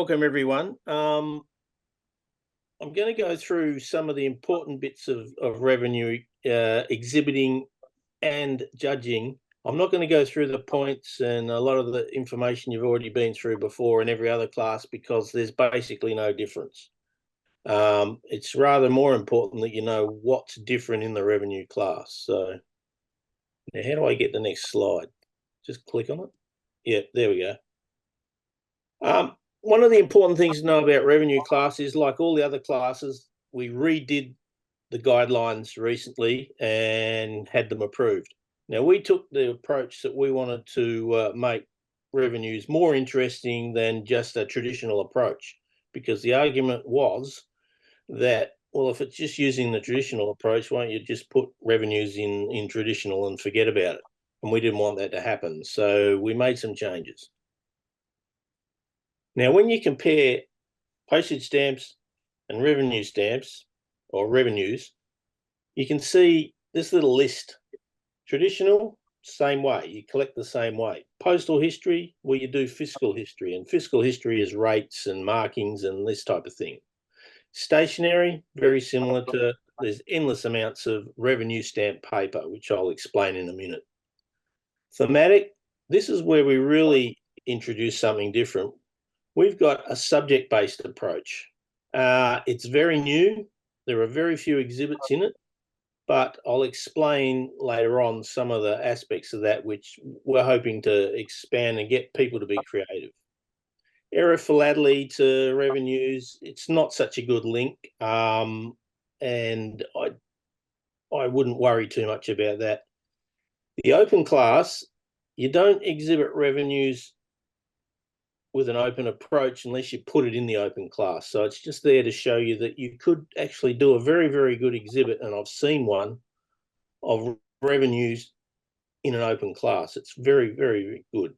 welcome everyone. I'm going to go through some of the important bits of revenue exhibiting and judging. I'm not going to go through the points and a lot of the information you've already been through before in every other class because there's basically no difference. It's rather more important that you know what's different in the revenue class. So now how do I get the next slide? Just click on it. Yeah, there we go. One of the important things to know about revenue class is, like all the other classes, we redid the guidelines recently and had them approved. Now, we took the approach that we wanted to make revenues more interesting than just a traditional approach, because the argument was that, well, if it's just using the traditional approach, why don't you just put revenues in traditional and forget about it? And we didn't want that to happen. So we made some changes. Now, when you compare postage stamps and revenue stamps or revenues, you can see this little list. Traditional, same way, you collect the same way. Postal history, well, you do fiscal history, and fiscal history is rates and markings and this type of thing. Stationery, very similar to, there's endless amounts of revenue stamp paper, which I'll explain in a minute. Thematic, this is where we really introduce something different. We've got a subject-based approach. It's very new. There are very few exhibits in it, but I'll explain later on some of the aspects of that which we're hoping to expand and get people to be creative. Error philately to revenues, it's not such a good link, and I wouldn't worry too much about that. The open class, you don't exhibit revenues with an open approach unless you put it in the open class. So it's just there to show you that you could actually do a very, very good exhibit, and I've seen one of revenues in an open class. It's very, very, very good.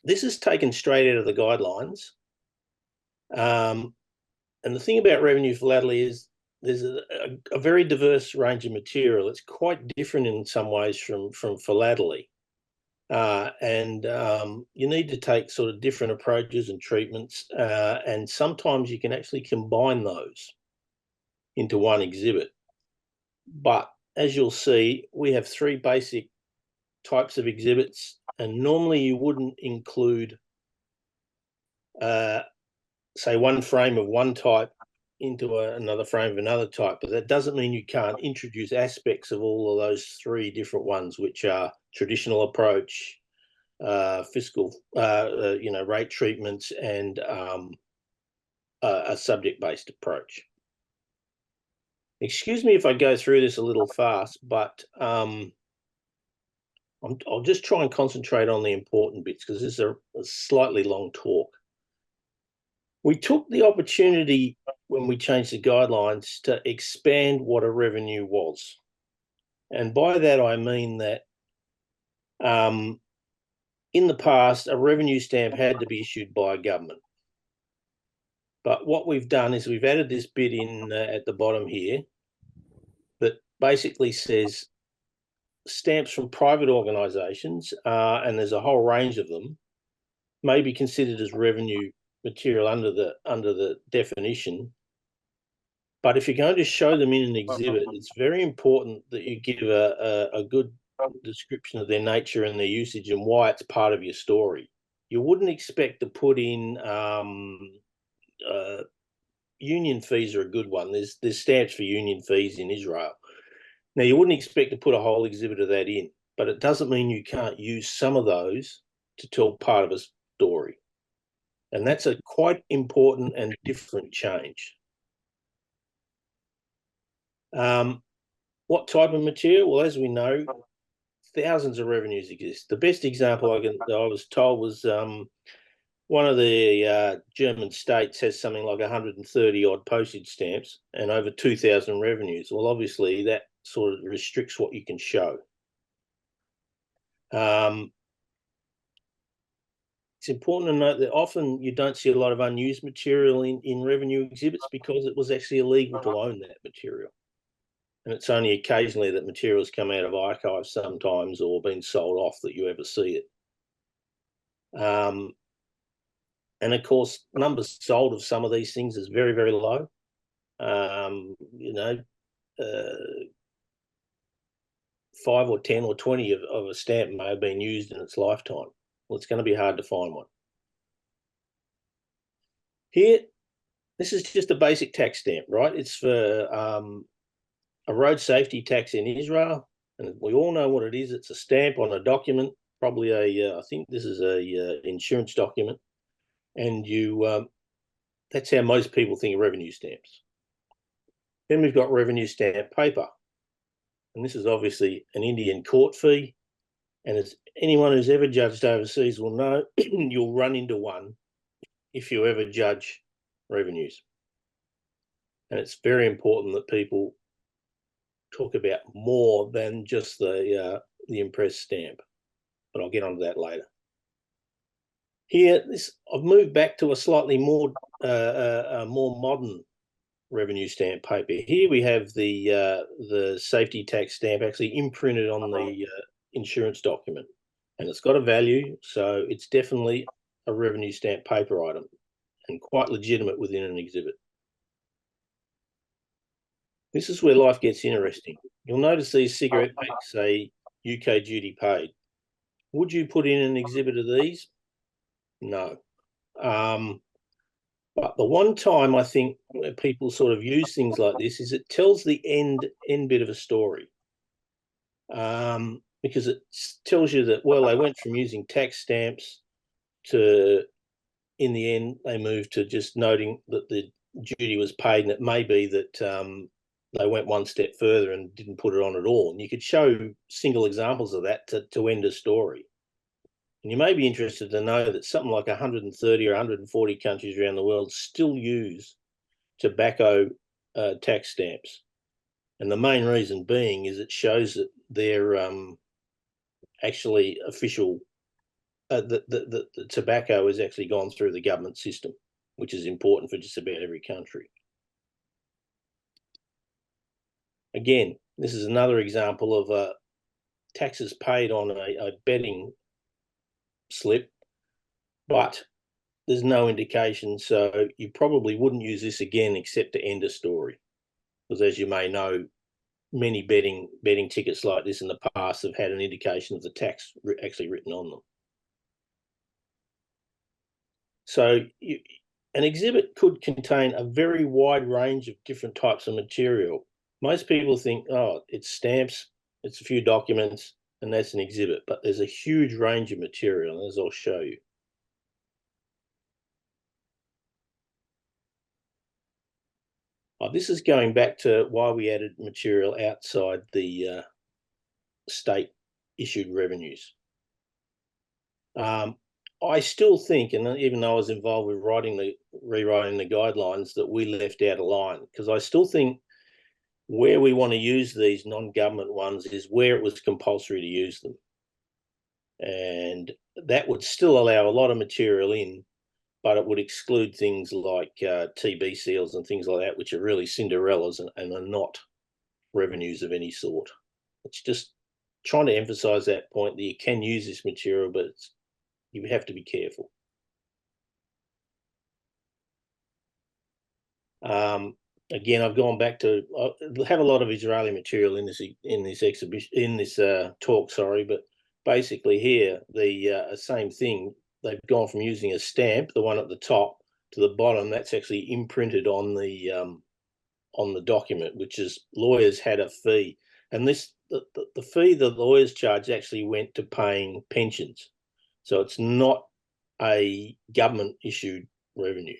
This is taken straight out of the guidelines. And the thing about revenue philately is there's a very diverse range of material. It's quite different in some ways from philately. And you need to take sort of different approaches and treatments, and sometimes you can actually combine those into one exhibit. But as you'll see, we have three basic types of exhibits, and normally you wouldn't include, say, one frame of one type into another frame of another type, but that doesn't mean you can't introduce aspects of all of those three different ones, which are traditional approach, fiscal, rate treatments, and a subject-based approach. Excuse me if I go through this a little fast, but I'll just try and concentrate on the important bits because this is a slightly long talk. We took the opportunity when we changed the guidelines to expand what a revenue was. And by that, I mean that in the past, a revenue stamp had to be issued by a government. But what we've done is we've added this bit in at the bottom here that basically says stamps from private organisations, and there's a whole range of them, may be considered as revenue material under the definition. But if you're going to show them in an exhibit, it's very important that you give a good description of their nature and their usage and why it's part of your story. You wouldn't expect to put in union fees are a good one. There's stamps for union fees in Israel. Now, you wouldn't expect to put a whole exhibit of that in, but it doesn't mean you can't use some of those to tell part of a story. And that's a quite important and different change. What type of material? Well, as we know, thousands of revenues exist. The best example I was told was one of the German states has something like 130 odd postage stamps and over 2,000 revenues. Well, obviously that sort of restricts what you can show. It's important to note that often you don't see a lot of unused material in revenue exhibits because it was actually illegal to own that material. And it's only occasionally that materials come out of archives sometimes or been sold off that you ever see it. And of course, numbers sold of some of these things is very, very low. You know, 5 or 10 or 20 of a stamp may have been used in its lifetime. Well, it's going to be hard to find one. Here, this is just a basic tax stamp, right? It's for a road safety tax in Israel, and we all know what it is. It's a stamp on a document, probably I think this is a insurance document, and that's how most people think of revenue stamps. Then we've got revenue stamp paper, and this is obviously an Indian court fee, and as anyone who's ever judged overseas will know, you'll run into one if you ever judge revenues. And it's very important that people talk about more than just the impress stamp, but I'll get onto that later. Here, I've moved back to a slightly more modern revenue stamp paper. Here we have the safety tax stamp actually imprinted on the insurance document, and it's got a value, so it's definitely a revenue stamp paper item and quite legitimate within an exhibit. This is where life gets interesting. You'll notice these cigarette packs say UK duty paid. Would you put in an exhibit of these? No. But the one time I think where people sort of use things like this is it tells the end bit of a story. Because it tells you that, well, they went from using tax stamps to, in the end, they moved to just noting that the duty was paid, and it may be that they went one step further and didn't put it on at all. And you could show single examples of that to end a story. And you may be interested to know that something like 130 or 140 countries around the world still use tobacco tax stamps. And the main reason being is it shows that they're actually official, the tobacco has actually gone through the government system, which is important for just about every country. Again, this is another example of taxes paid on a betting slip, but there's no indication, so you probably wouldn't use this again except to end a story, because as you may know, many betting tickets like this in the past have had an indication of the tax actually written on them. So an exhibit could contain a very wide range of different types of material. Most people think, oh, it's stamps, it's a few documents, and that's an exhibit, but there's a huge range of material, as I'll show you. This is going back to why we added material outside the state issued revenues. I still think, and even though I was involved with rewriting the guidelines, that we left out a line, because I still think where we want to use these non-government ones is where it was compulsory to use them. And that would still allow a lot of material in, but it would exclude things like TB seals and things like that, which are really Cinderellas and are not revenues of any sort. It's just trying to emphasize that point that you can use this material, but you have to be careful. Again, I've gone back to have a lot of Israeli material in this exhibition, in this talk. Sorry, but basically here the same thing. They've gone from using a stamp, the one at the top, to the bottom. That's actually imprinted on the document, which is lawyers had a fee, and the fee the lawyers charged actually went to paying pensions. So it's not a government issued revenue,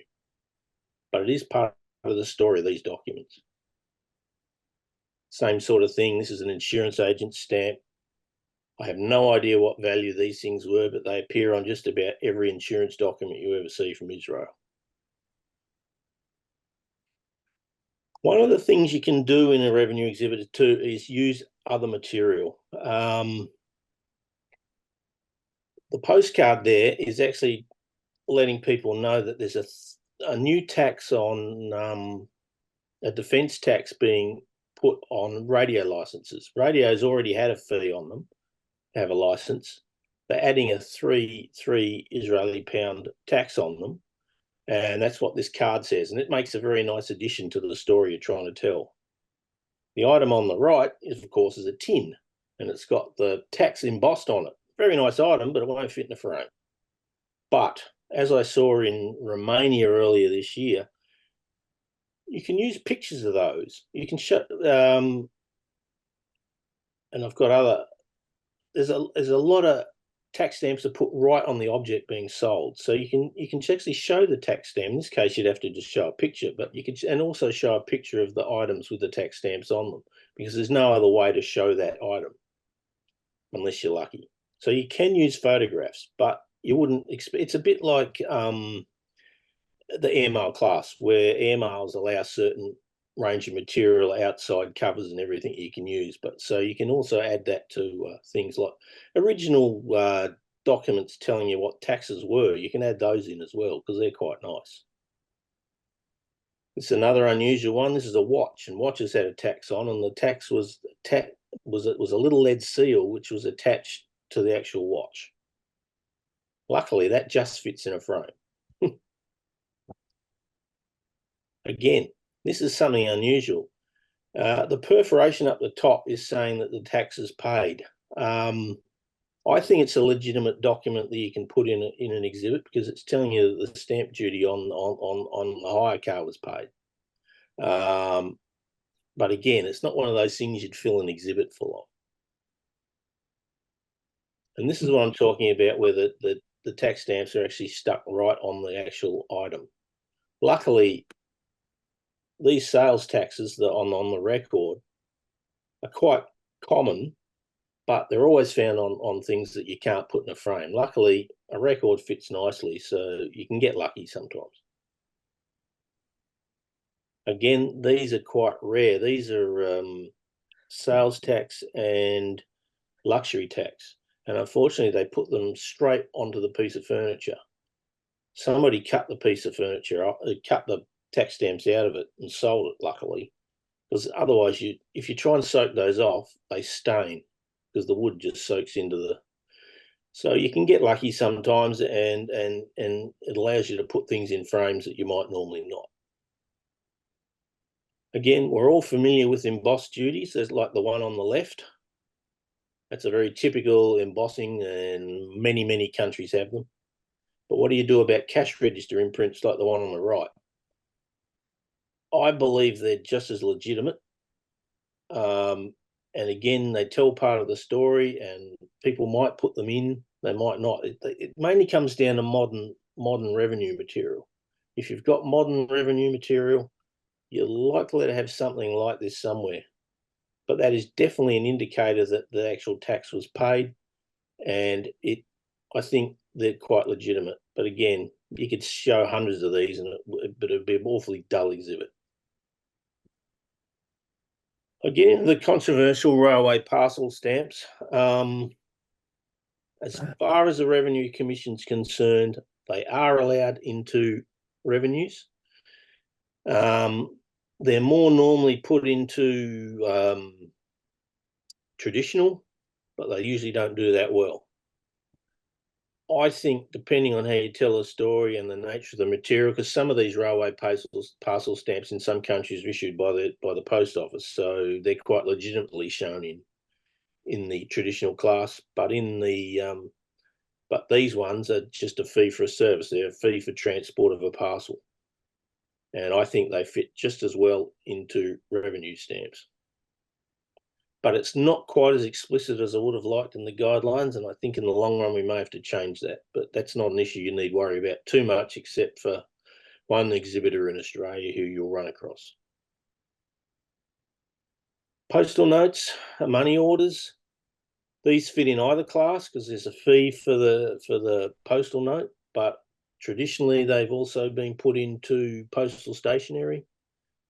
but it is part of the story of these documents. Same sort of thing. This is an insurance agent stamp. I have no idea what value these things were, but they appear on just about every insurance document you ever see from Israel. One of the things you can do in a revenue exhibit too is use other material. The postcard there is actually letting people know that there's a new tax on a defence tax being put on radio licenses. Radio's already had a fee on them, have a license, they're adding a three Israeli pound tax on them. And that's what this card says. And it makes a very nice addition to the story you're trying to tell. The item on the right is, of course, a tin, and it's got the tax embossed on it. Very nice item, but it won't fit in a frame. But as I saw in Romania earlier this year, you can use pictures of those. You can show, and I've got other. There's a lot of tax stamps are put right on the object being sold, so you can actually show the tax stamp. In this case, you'd have to just show a picture, but you could, and also show a picture of the items with the tax stamps on them, because there's no other way to show that item unless you're lucky. So you can use photographs, but you wouldn't expect. It's a bit like the airmail class, where airmails allow certain range of material, outside covers and everything you can use. But so you can also add that to things like original documents telling you what taxes were. You can add those in as well, because they're quite nice. It's another unusual one. This is a watch, and watches had a tax on, and the tax was a little lead seal which was attached to the actual watch. Luckily, that just fits in a frame. Again, this is something unusual. The perforation up the top is saying that the tax is paid. I think it's a legitimate document that you can put in an exhibit, because it's telling you that the stamp duty on the hire car was paid. But again, it's not one of those things you'd fill an exhibit full of. And this is what I'm talking about, where the tax stamps are actually stuck right on the actual item. Luckily, these sales taxes that on the record are quite common, but they're always found on things that you can't put in a frame. Luckily, a record fits nicely, so you can get lucky sometimes. Again, these are quite rare. These are sales tax and luxury tax. And unfortunately, they put them straight onto the piece of furniture. Somebody cut the piece of furniture off, cut the tax stamps out of it and sold it, luckily. Because otherwise, if you try and soak those off, they stain, because the wood just soaks into the. So you can get lucky sometimes, and it allows you to put things in frames that you might normally not. Again, we're all familiar with embossed duties. There's like the one on the left. That's a very typical embossing, and many countries have them. But what do you do about cash register imprints like the one on the right? I believe they're just as legitimate. And again, they tell part of the story, and people might put them in, they might not. It mainly comes down to modern revenue material. If you've got modern revenue material, you're likely to have something like this somewhere. But that is definitely an indicator that the actual tax was paid, and I think they're quite legitimate. But again, you could show hundreds of these, but it'd be an awfully dull exhibit. Again, the controversial railway parcel stamps. As far as the Revenue Commission's concerned, they are allowed into revenues. They're more normally put into traditional, but they usually don't do that well. I think, depending on how you tell a story and the nature of the material, because some of these railway parcel stamps in some countries are issued by the post office, so they're quite legitimately shown in the traditional class. But but these ones are just a fee for a service. They're a fee for transport of a parcel, and I think they fit just as well into revenue stamps. But it's not quite as explicit as I would have liked in the guidelines, and I think in the long run we may have to change that. But that's not an issue you need worry about too much, except for one exhibitor in Australia who you'll run across. Postal notes, money orders. These fit in either class because there's a fee for the postal note, but traditionally they've also been put into postal stationery.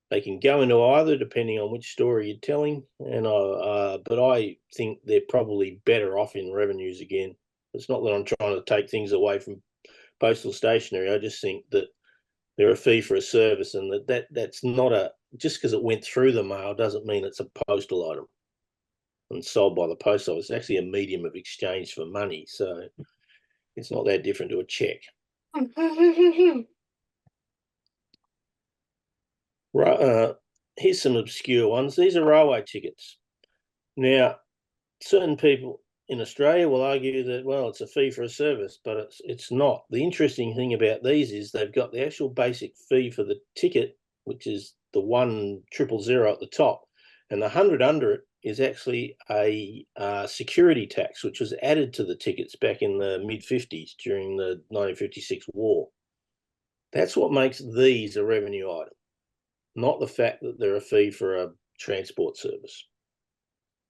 They can go into either depending on which story you're telling, but I think they're probably better off in revenues again. It's not that I'm trying to take things away from postal stationery. I just think that they're a fee for a service, and that's not just because it went through the mail doesn't mean it's a postal item. and sold by the post office. It's actually a medium of exchange for money, so it's not that different to a cheque. Here's some obscure ones. These are railway tickets. Now, certain people in Australia will argue that, well, it's a fee for a service, but it's not. The interesting thing about these is they've got the actual basic fee for the ticket, which is the 1,000 at the top, and the 100 under it is actually a security tax, which was added to the tickets back in the mid-50s during the 1956 war. That's what makes these a revenue item, not the fact that they're a fee for a transport service.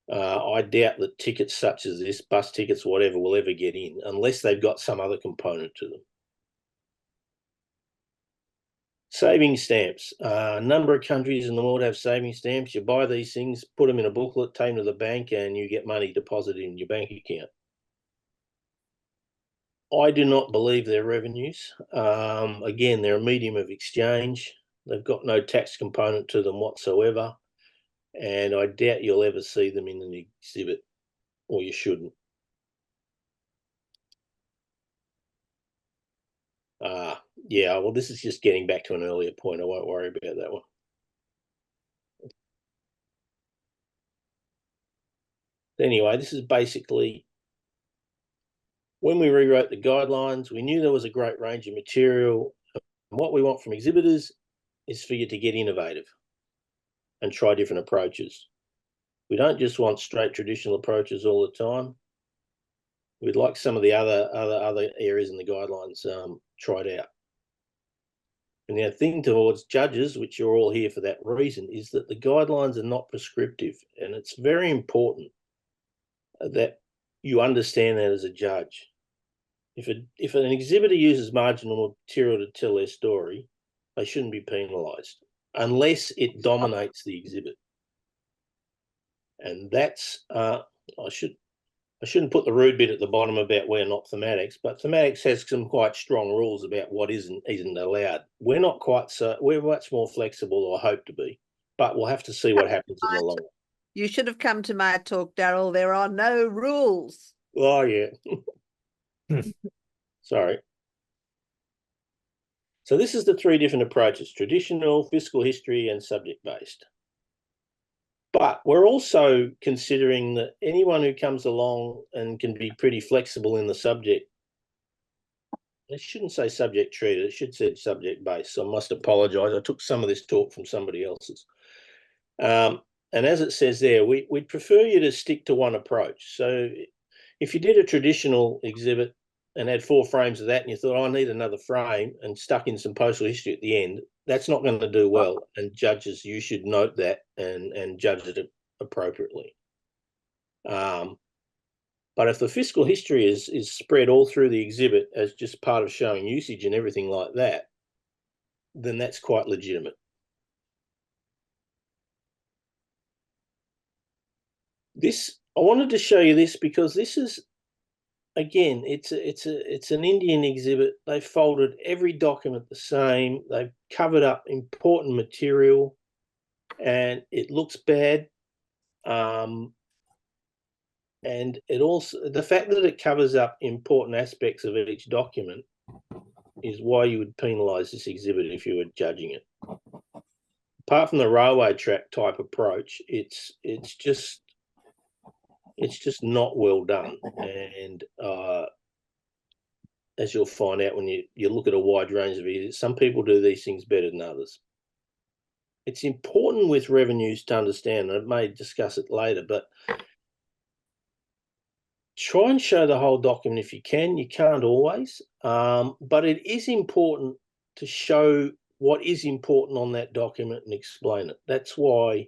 I doubt that tickets such as this, bus tickets, whatever, will ever get in unless they've got some other component to them. Saving stamps. A number of countries in the world have saving stamps. You buy these things, put them in a booklet, take them to the bank, and you get money deposited in your bank account. I do not believe they're revenues. Again, they're a medium of exchange. They've got no tax component to them whatsoever. And I doubt you'll ever see them in an exhibit, or you shouldn't. Yeah, well, this is just getting back to an earlier point. I won't worry about that one. Anyway, this is basically when we rewrote the guidelines, we knew there was a great range of material. And what we want from exhibitors is for you to get innovative and try different approaches. We don't just want straight traditional approaches all the time. We'd like some of the other areas in the guidelines tried out. And the thing towards judges, which you're all here for that reason, is that the guidelines are not prescriptive, and it's very important that you understand that as a judge. If an exhibitor uses marginal material to tell their story, they shouldn't be penalised unless it dominates the exhibit. And that's I shouldn't put the rude bit at the bottom about we're not thematics, but thematics has some quite strong rules about what isn't allowed. We're not quite so. We're much more flexible, or hope to be, but we'll have to see what happens in the long run. You should have come to my talk, Darryl. There are no rules. Oh yeah. Sorry. So this is the three different approaches: traditional, fiscal history, and subject-based. But we're also considering that anyone who comes along and can be pretty flexible in the subject, it shouldn't say subject treated, it should say subject based. So I must apologise. I took some of this talk from somebody else's. And as it says there, we'd prefer you to stick to one approach. So if you did a traditional exhibit and had 4 frames of that and you thought, oh, I need another frame, and stuck in some postal history at the end, that's not going to do well. And judges, you should note that and judge it appropriately. But if the fiscal history is spread all through the exhibit as just part of showing usage and everything like that, then that's quite legitimate. I wanted to show you this because this is, again, it's an Indian exhibit. They've folded every document the same. They've covered up important material, and it looks bad. And it also, the fact that it covers up important aspects of each document is why you would penalise this exhibit if you were judging it. Apart from the railway track type approach, it's just not well done. And as you'll find out when you look at a wide range of it, some people do these things better than others. It's important with revenues to understand, and I may discuss it later, but try and show the whole document if you can. You can't always, but it is important to show what is important on that document and explain it. That's why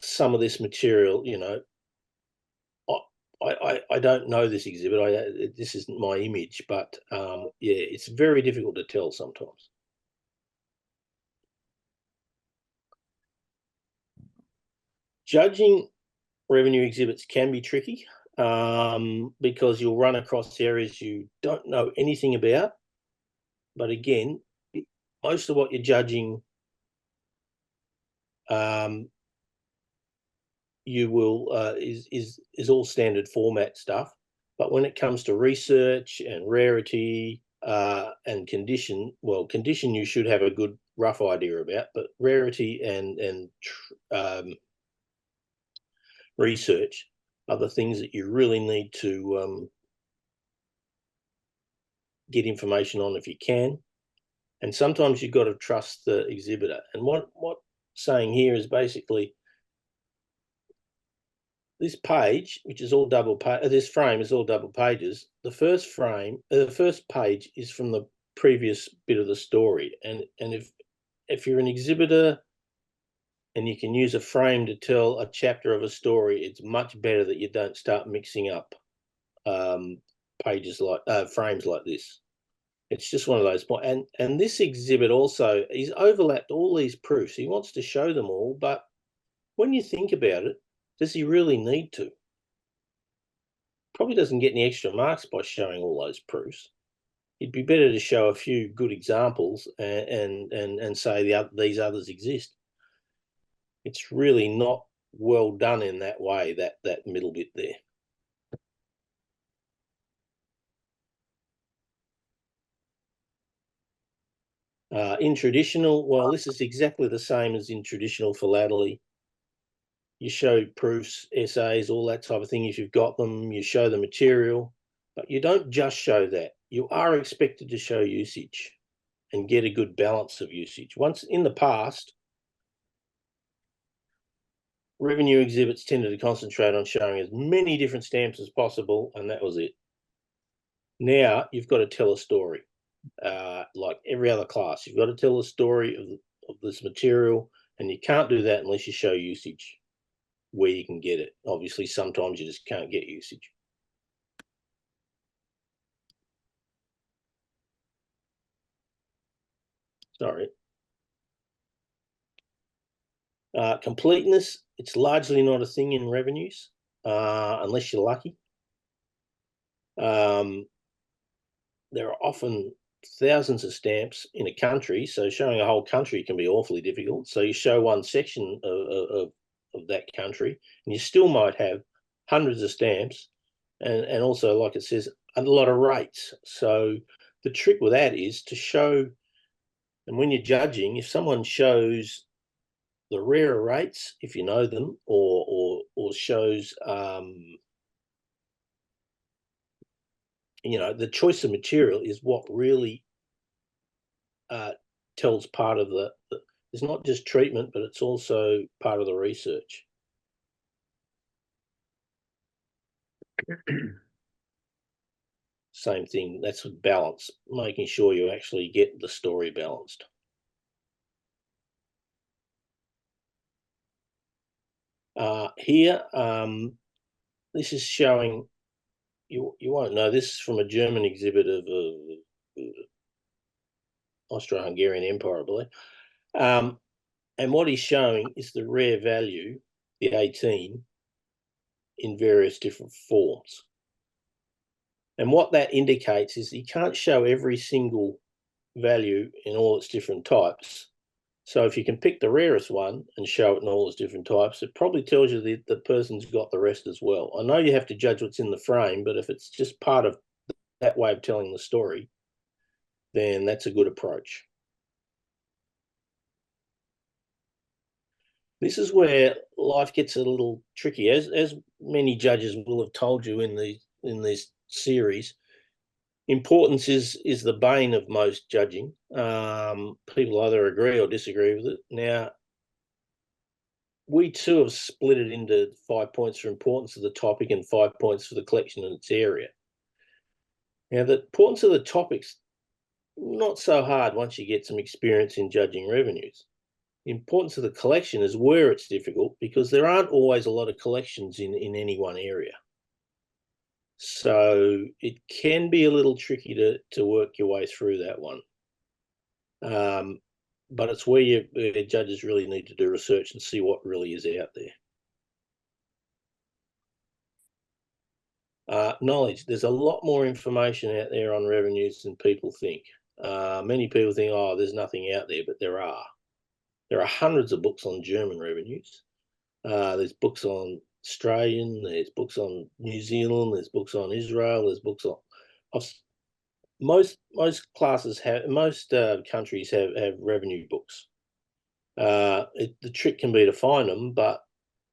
some of this material, I don't know this exhibit. This isn't my image, but yeah, it's very difficult to tell sometimes. Judging revenue exhibits can be tricky because you'll run across areas you don't know anything about. But again, most of what you're judging you will is all standard format stuff. But when it comes to research and rarity and condition, well, condition you should have a good rough idea about, but rarity and research are the things that you really need to get information on if you can. And sometimes you've got to trust the exhibitor. And what saying here is basically this page, which is all double page, this frame is all double pages. The first frame, the first page is from the previous bit of the story. And if you're an exhibitor and you can use a frame to tell a chapter of a story, it's much better that you don't start mixing up pages like frames like this. It's just one of those points. And this exhibit also, he's overlapped all these proofs. He wants to show them all, but when you think about it, does he really need to? Probably doesn't get any extra marks by showing all those proofs. It'd be better to show a few good examples and say these others exist. It's really not well done in that way, that middle bit there. In traditional, well, this is exactly the same as in traditional philately. You show proofs, essays, all that type of thing. If you've got them, you show the material, but you don't just show that. You are expected to show usage and get a good balance of usage. Once in the past, revenue exhibits tended to concentrate on showing as many different stamps as possible, and that was it. Now you've got to tell a story. Like every other class, you've got to tell a story of this material, and you can't do that unless you show usage where you can get it. Obviously, sometimes you just can't get usage. Sorry. Completeness, it's largely not a thing in revenues, unless you're lucky. There are often thousands of stamps in a country, so showing a whole country can be awfully difficult. So you show one section of that country, and you still might have hundreds of stamps, and also, like it says, a lot of rates. So the trick with that is to show, and when you're judging, if someone shows the rarer rates, if you know them, or shows the choice of material is what really tells part of the it's not just treatment, but it's also part of the research. Same thing, that's with balance, making sure you actually get the story balanced. Here, this is showing, you won't know, this is from a German exhibit of Austro-Hungarian Empire, I believe. And what he's showing is the rare value, the 18, in various different forms. And what that indicates is you can't show every single value in all its different types. So if you can pick the rarest one and show it in all its different types, it probably tells you that the person's got the rest as well. I know you have to judge what's in the frame, but if it's just part of that way of telling the story, then that's a good approach. This is where life gets a little tricky, as many judges will have told you in this series. Importance is the bane of most judging. People either agree or disagree with it. Now, we too have split it into 5 points for importance of the topic and 5 points for the collection and its area. Now, the importance of the topic's not so hard once you get some experience in judging revenues. The importance of the collection is where it's difficult, because there aren't always a lot of collections in any one area. So it can be a little tricky to work your way through that one. But it's where judges really need to do research and see what really is out there. Knowledge. There's a lot more information out there on revenues than people think. Many people think, oh, there's nothing out there, but there are. There are hundreds of books on German revenues. There's books on Australian, there's books on New Zealand, there's books on Israel, there's books on most classes have, most countries have revenue books. The trick can be to find them, but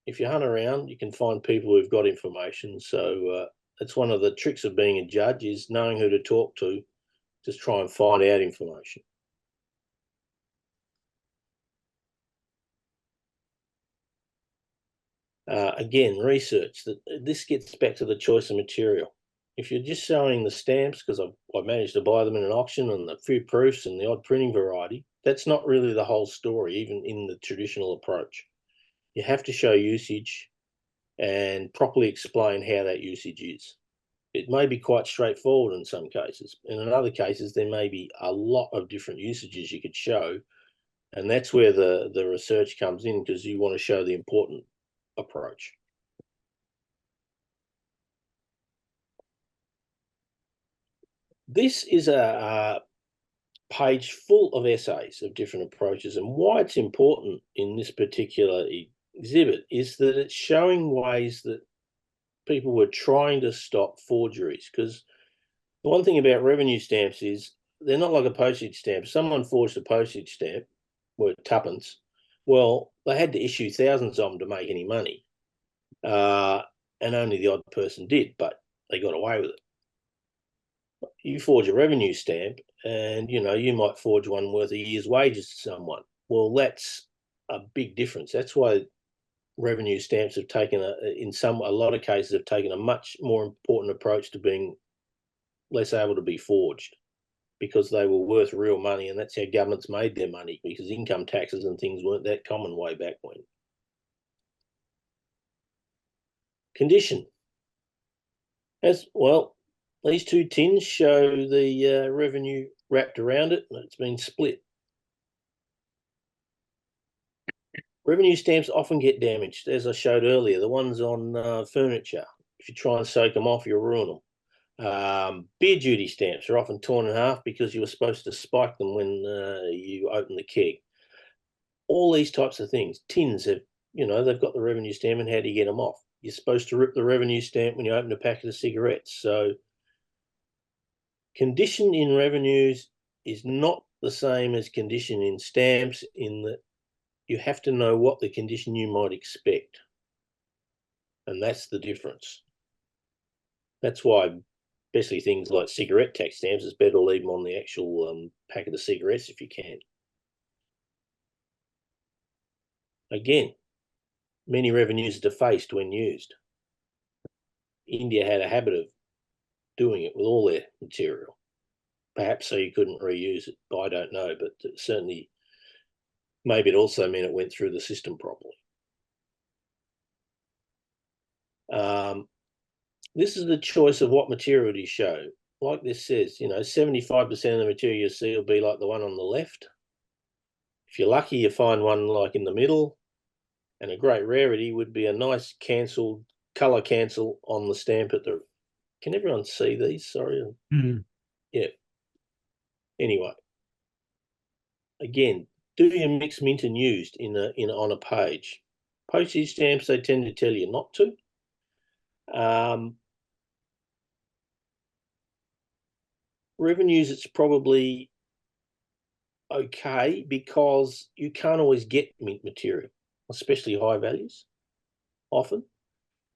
if you hunt around, you can find people who've got information. So that's one of the tricks of being a judge, is knowing who to talk to. Just try and find out information. Again, research. This gets back to the choice of material. If you're just showing the stamps, because I managed to buy them in an auction, and the few proofs and the odd printing variety, that's not really the whole story, even in the traditional approach. You have to show usage and properly explain how that usage is. It may be quite straightforward in some cases, and in other cases there may be a lot of different usages you could show, and that's where the research comes in, because you want to show the important approach. This is a page full of essays of different approaches, and why it's important in this particular exhibit is that it's showing ways that people were trying to stop forgeries. Because the one thing about revenue stamps is they're not like a postage stamp. Someone forged a postage stamp worth tuppence. Well, they had to issue thousands of them to make any money, and only the odd person did, but they got away with it. You forge a revenue stamp, and you might forge one worth a year's wages to someone. Well, that's a big difference. That's why revenue stamps have taken a lot of cases have taken a much more important approach to being less able to be forged, because they were worth real money, and that's how governments made their money, because income taxes and things weren't that common way back when. Condition. As well, these two tins show the revenue wrapped around it, and it's been split. Revenue stamps often get damaged, as I showed earlier. The ones on furniture, if you try and soak them off, you'll ruin them. Beer duty stamps are often torn in half because you were supposed to spike them when you open the keg. All these types of things. Tins have, they've got the revenue stamp, and how do you get them off? You're supposed to rip the revenue stamp when you open a packet of cigarettes. So condition in revenues is not the same as condition in stamps, in that you have to know what the condition you might expect. And that's the difference. That's why, especially things like cigarette tax stamps, it's better to leave them on the actual packet of cigarettes if you can. Again, many revenues are defaced when used. India had a habit of doing it with all their material, perhaps so you couldn't reuse it. I don't know, but certainly maybe it also meant it went through the system properly. This is the choice of what material to show. Like this says, 75% of the material you see will be like the one on the left. If you're lucky, you find one like in the middle, and a great rarity would be a nice colour cancel on the stamp at the. Can everyone see these? Sorry. Yeah. Anyway, again, do your mixed mint and used on a page. Postage stamps, they tend to tell you not to. Revenues, it's probably okay, because you can't always get mint material, especially high values, often.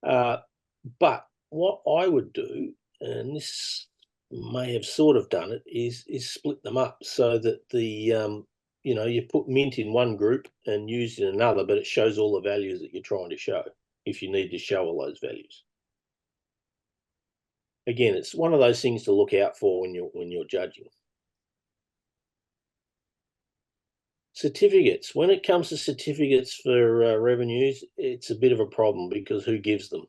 But what I would do, and this may have sort of done it, is split them up so that you put mint in one group and used in another, but it shows all the values that you're trying to show, if you need to show all those values. Again, it's one of those things to look out for when you're judging. Certificates. When it comes to certificates for revenues, it's a bit of a problem, because who gives them?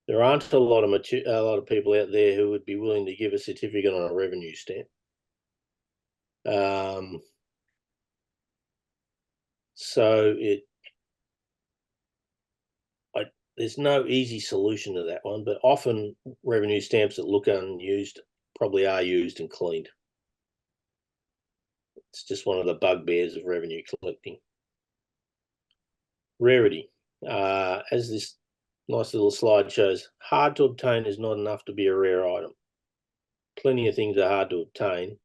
There aren't a lot of people out there who would be willing to give a certificate on a revenue stamp. So there's no easy solution to that one, but often revenue stamps that look unused probably are used and cleaned. It's just one of the bugbears of revenue collecting. Rarity. as this nice little slide shows, hard to obtain is not enough to be a rare item. Plenty of things are hard to obtain.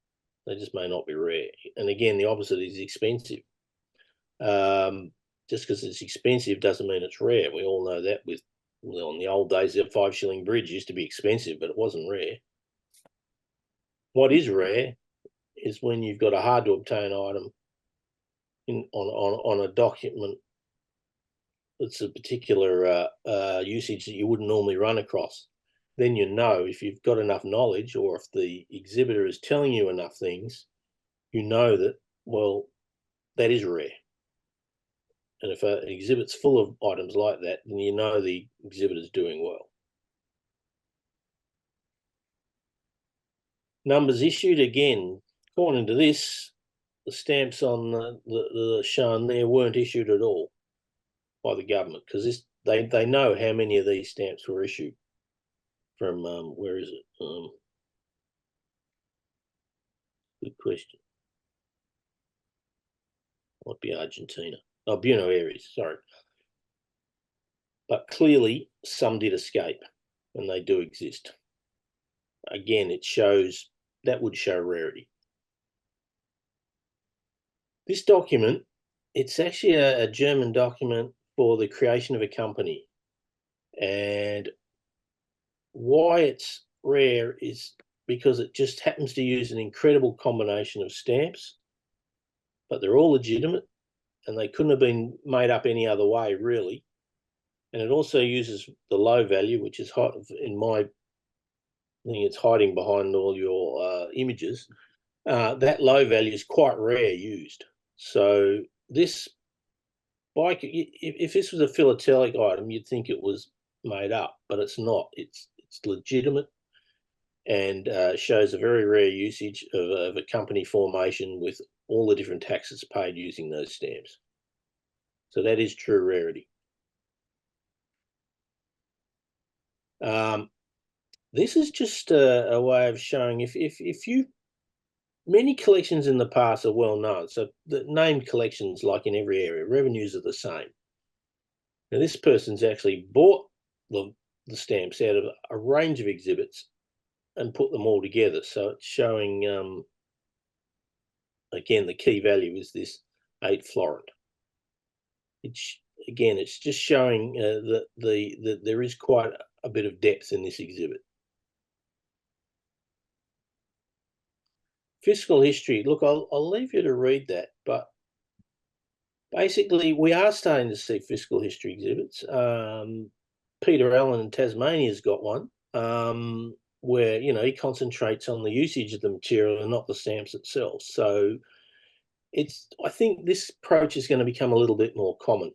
They just may not be rare. And again, the opposite is expensive. Just because it's expensive doesn't mean it's rare. We all know that in the old days, the 5 shilling bridge used to be expensive, but it wasn't rare. What is rare is when you've got a hard to obtain item on a document that's a particular usage that you wouldn't normally run across. Then you know if you've got enough knowledge, or if the exhibitor is telling you enough things, you know that, well, that is rare. And if an exhibit's full of items like that, then you know the exhibitor's doing well. Numbers issued, again, according to this, the stamps on the shown there weren't issued at all by the government, because they know how many of these stamps were issued from, where is it? Good question. Might be Argentina. Oh, Buenos Aires, sorry. But clearly some did escape, and they do exist. Again, that would show rarity. This document, it's actually a German document for the creation of a company. And why it's rare is because it just happens to use an incredible combination of stamps, but they're all legitimate and they couldn't have been made up any other way, really. And it also uses the low value, which is hot in my thing, it's hiding behind all your images. That low value is quite rare used. So this bike, if this was a philatelic item, you'd think it was made up, but it's not. It's legitimate, and shows a very rare usage of a company formation with all the different taxes paid using those stamps. So that is true rarity. This is just a way of showing if you, many collections in the past are well known. So the named collections, like in every area, revenues are the same. Now this person's actually bought the stamps out of a range of exhibits and put them all together. So it's showing, again, the key value is this 8 florin. It's just showing that there is quite a bit of depth in this exhibit. Fiscal history. Look, I'll leave you to read that, but basically we are starting to see fiscal history exhibits. Peter Allen in Tasmania's got one where, he concentrates on the usage of the material and not the stamps itself. So I think this approach is going to become a little bit more common,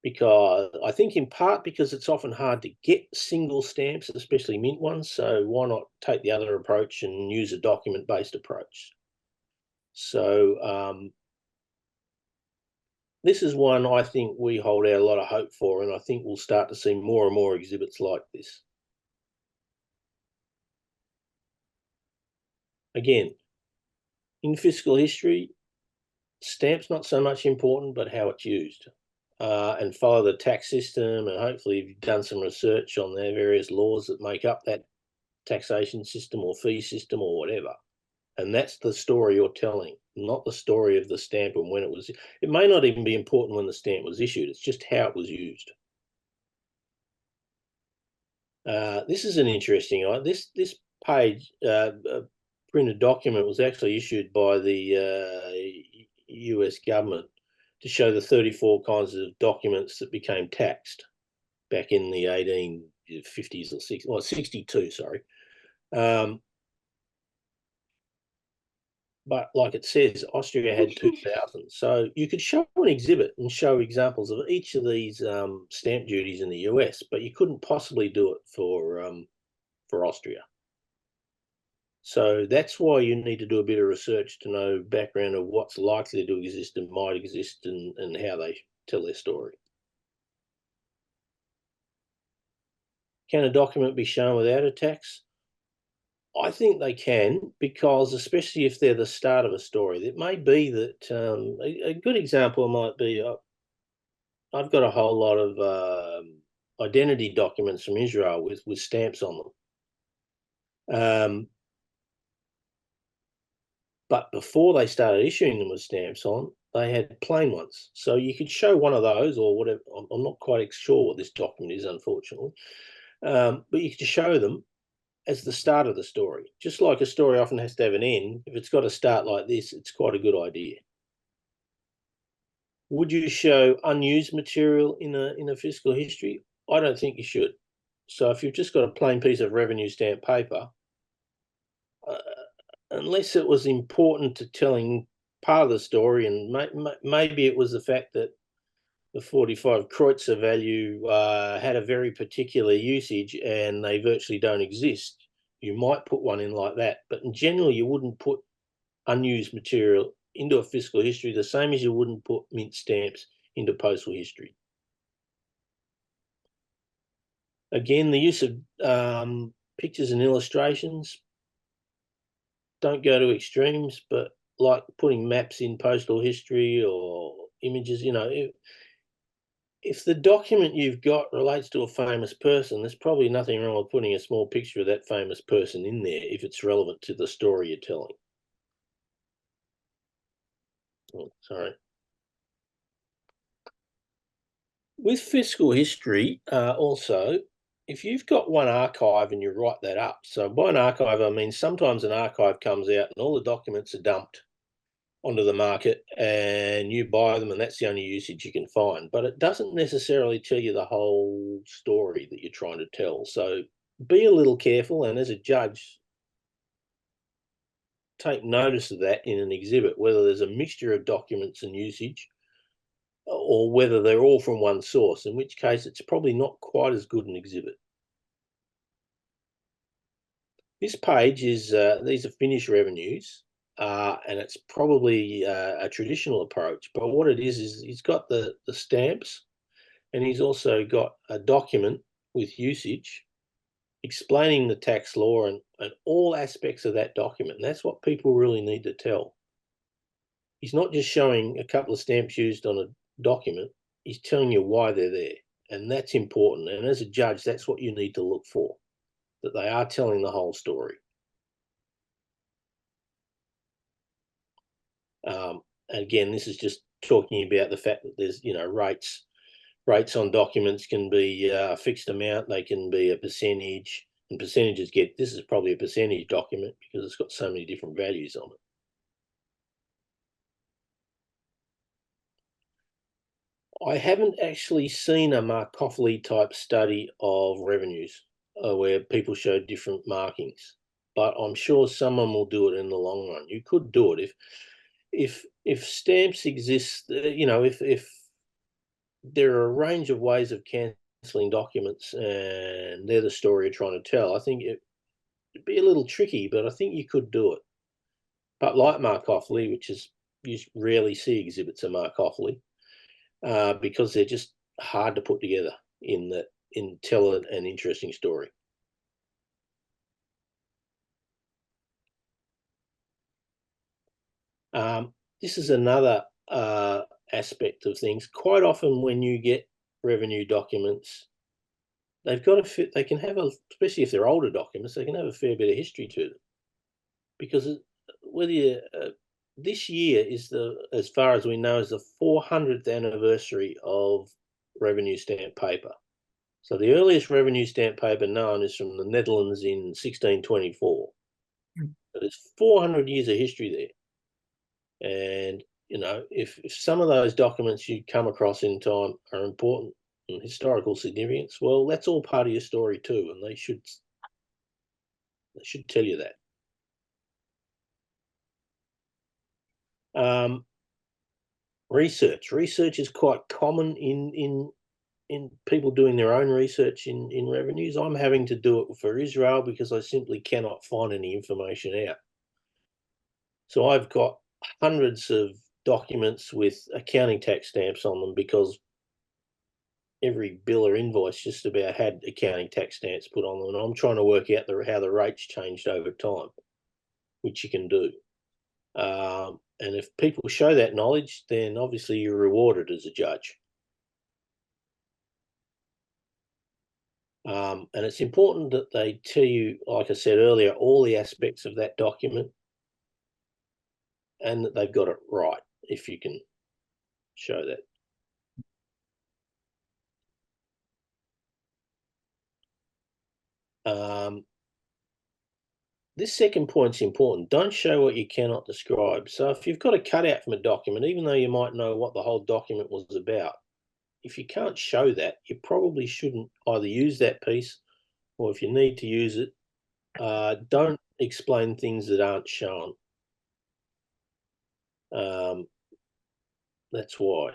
because I think in part because it's often hard to get single stamps, especially mint ones. So why not take the other approach and use a document-based approach? So this is one I think we hold out a lot of hope for, and I think we'll start to see more and more exhibits like this. Again, in fiscal history, stamps not so much important, but how it's used. And follow the tax system, and hopefully you've done some research on their various laws that make up that taxation system or fee system or whatever. And that's the story you're telling, not the story of the stamp and when it was. It may not even be important when the stamp was issued. It's just how it was used. This is an interesting item. This page, printed document, was actually issued by the US government to show the 34 kinds of documents that became taxed back in the 1850s or 60s, well, 62, sorry. But like it says, Austria had 2,000. So you could show an exhibit and show examples of each of these stamp duties in the US, but you couldn't possibly do it for Austria. So that's why you need to do a bit of research to know background of what's likely to exist and might exist, and how they tell their story. Can a document be shown without a tax? I think they can, because especially if they're the start of a story, it may be that a good example might be I've got a whole lot of identity documents from Israel with stamps on them. But before they started issuing them with stamps on, they had plain ones. So you could show one of those or whatever. I'm not quite sure what this document is, unfortunately. But you could show them as the start of the story. Just like a story often has to have an end, if it's got a start like this, it's quite a good idea. Would you show unused material in a fiscal history? I don't think you should. So if you've just got a plain piece of revenue stamp paper, uh, unless it was important to telling part of the story, and maybe it was the fact that the 45 Kreutzer value had a very particular usage and they virtually don't exist, you might put one in like that. But in general, you wouldn't put unused material into a fiscal history the same as you wouldn't put mint stamps into postal history. Again, the use of pictures and illustrations, don't go to extremes, but like putting maps in postal history or images, if the document you've got relates to a famous person, there's probably nothing wrong with putting a small picture of that famous person in there if it's relevant to the story you're telling. Oh, sorry. With fiscal history, also, if you've got one archive and you write that up, so by an archive, I mean sometimes an archive comes out and all the documents are dumped onto the market and you buy them and that's the only usage you can find. But it doesn't necessarily tell you the whole story that you're trying to tell. So be a little careful, and as a judge, take notice of that in an exhibit, whether there's a mixture of documents and usage or whether they're all from one source, in which case it's probably not quite as good an exhibit. This page is, these are finished revenues, and it's probably a traditional approach, but what it is he's got the stamps and he's also got a document with usage explaining the tax law and all aspects of that document. And that's what people really need to tell. He's not just showing a couple of stamps used on a document, he's telling you why they're there. And that's important. And as a judge, that's what you need to look for, that they are telling the whole story. Again, this is just talking about the fact that there's, rates on documents can be a fixed amount, they can be a percentage, and percentages this is probably a percentage document because it's got so many different values on it. I haven't actually seen a Markowli type study of revenues where people show different markings, but I'm sure someone will do it in the long run. You could do it if stamps exist. If there are a range of ways of cancelling documents and they're the story you're trying to tell, I think it'd be a little tricky, but I think you could do it. But like Markowli, which is you rarely see exhibits of Markowli, because they're just hard to put together in tell an interesting story. This is another aspect of things. Quite often when you get revenue documents, they've got a fit, they can have especially if they're older documents, they can have a fair bit of history to them. Because whether you, this year is as far as we know, is the 400th anniversary of revenue stamp paper. So the earliest revenue stamp paper known is from the Netherlands in 1624. So there's 400 years of history there. And, if some of those documents you come across in time are important and historical significance, well, that's all part of your story too. And they should tell you that. Research is quite common in people doing their own research in revenues. I'm having to do it for Israel because I simply cannot find any information out. So I've got hundreds of documents with accounting tax stamps on them because every bill or invoice just about had accounting tax stamps put on them. And I'm trying to work out how the rates changed over time, which you can do. And if people show that knowledge, then obviously you're rewarded as a judge. And it's important that they tell you, like I said earlier, all the aspects of that document and that they've got it right, if you can show that. This second point's important. Don't show what you cannot describe. So if you've got a cutout from a document, even though you might know what the whole document was about, if you can't show that, you probably shouldn't either use that piece, or if you need to use it, don't explain things that aren't shown. That's why.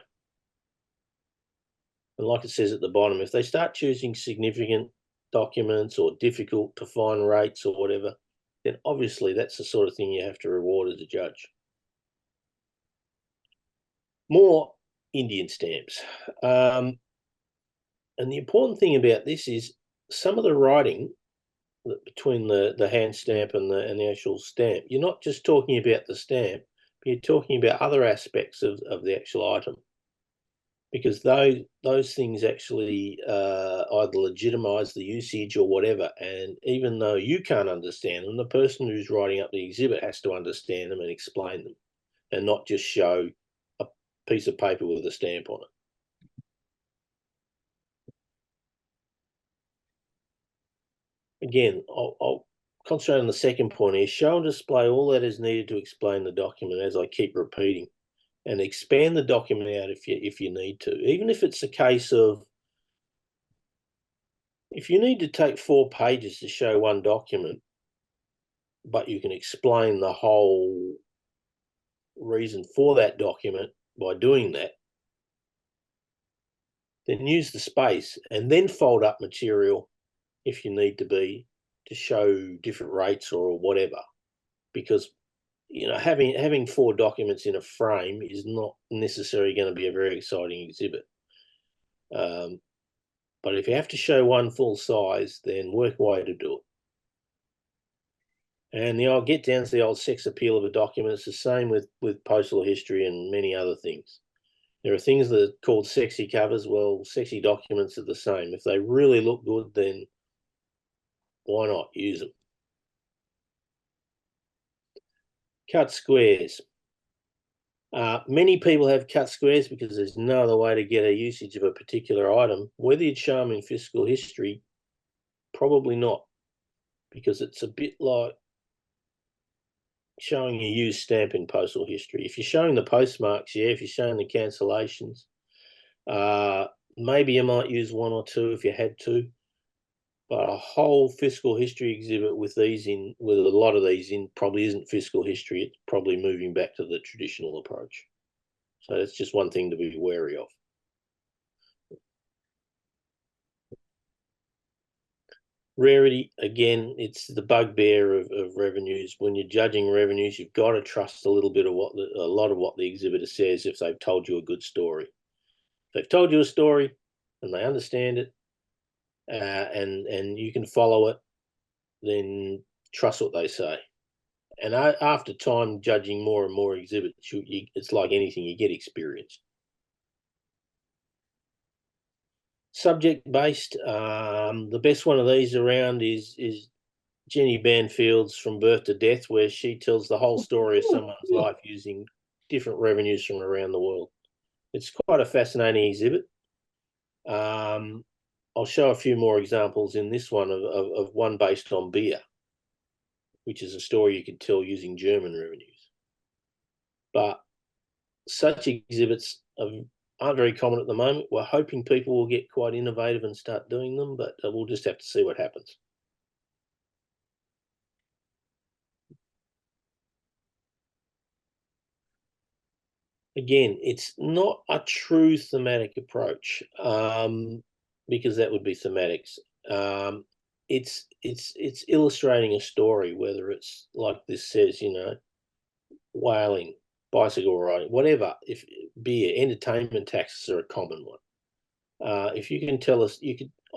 And like it says at the bottom, if they start choosing significant documents or difficult to find rates or whatever, then obviously that's the sort of thing you have to reward as a judge. More Indian stamps. And the important thing about this is some of the writing between the hand stamp and the actual stamp, you're not just talking about the stamp, but you're talking about other aspects of the actual item, because those things actually either legitimize the usage or whatever. And even though you can't understand them, the person who's writing up the exhibit has to understand them and explain them, and not just show a piece of paper with a stamp on it. Again, I'll concentrate on the second point here. Show and display all that is needed to explain the document, as I keep repeating, and expand the document out if you need to. Even if it's a case of, if you need to take 4 pages to show one document, but you can explain the whole reason for that document by doing that, then use the space and then fold up material if you need to show different rates or whatever. Because having 4 documents in a frame is not necessarily going to be a very exciting exhibit. But if you have to show one full size, then work a way to do it. And I'll get down to the old sex appeal of a document. It's the same with postal history and many other things. There are things that are called sexy covers. Well, sexy documents are the same. If they really look good, then why not use them? Cut squares. Many people have cut squares because there's no other way to get a usage of a particular item. Whether you'd show them in fiscal history, probably not, because it's a bit like showing a used stamp in postal history. If you're showing the postmarks, yeah. If you're showing the cancellations, maybe you might use 1 or 2 if you had to. But a whole fiscal history exhibit with a lot of these in, probably isn't fiscal history. It's probably moving back to the traditional approach. So that's just one thing to be wary of. Rarity, again, it's the bugbear of revenues. When you're judging revenues, you've got to trust a little bit of a lot of what the exhibitor says if they've told you a good story. If they've told you a story and they understand it, and you can follow it, then trust what they say. And after time judging more and more exhibits, it's like anything, you get experience. Subject-based, the best one of these around is Jenny Banfield's From Birth to Death, where she tells the whole story of someone's life using different revenues from around the world. It's quite a fascinating exhibit. I'll show a few more examples in this one of one based on beer, which is a story you could tell using German revenues. But such exhibits aren't very common at the moment. We're hoping people will get quite innovative and start doing them, but we'll just have to see what happens. Again, it's not a true thematic approach, because that would be thematics. It's illustrating a story, whether it's like this says, whaling, bicycle riding, whatever. If beer, entertainment taxes are a common one. If you can tell us,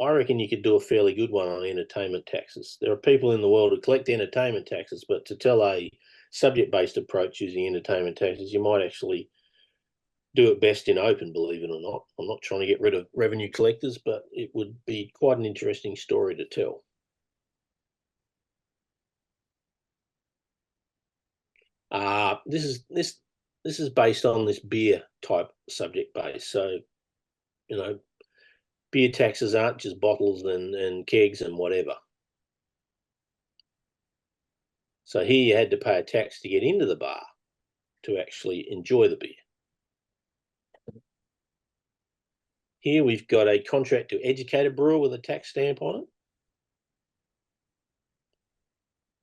I reckon you could do a fairly good one on entertainment taxes. There are people in the world who collect entertainment taxes, but to tell a subject-based approach using entertainment taxes, you might actually do it best in open, believe it or not. I'm not trying to get rid of revenue collectors, but it would be quite an interesting story to tell. This is based on this beer type subject base. So, beer taxes aren't just bottles and kegs and whatever. So here you had to pay a tax to get into the bar to actually enjoy the beer. Here we've got a contract to educate a brewer with a tax stamp on it.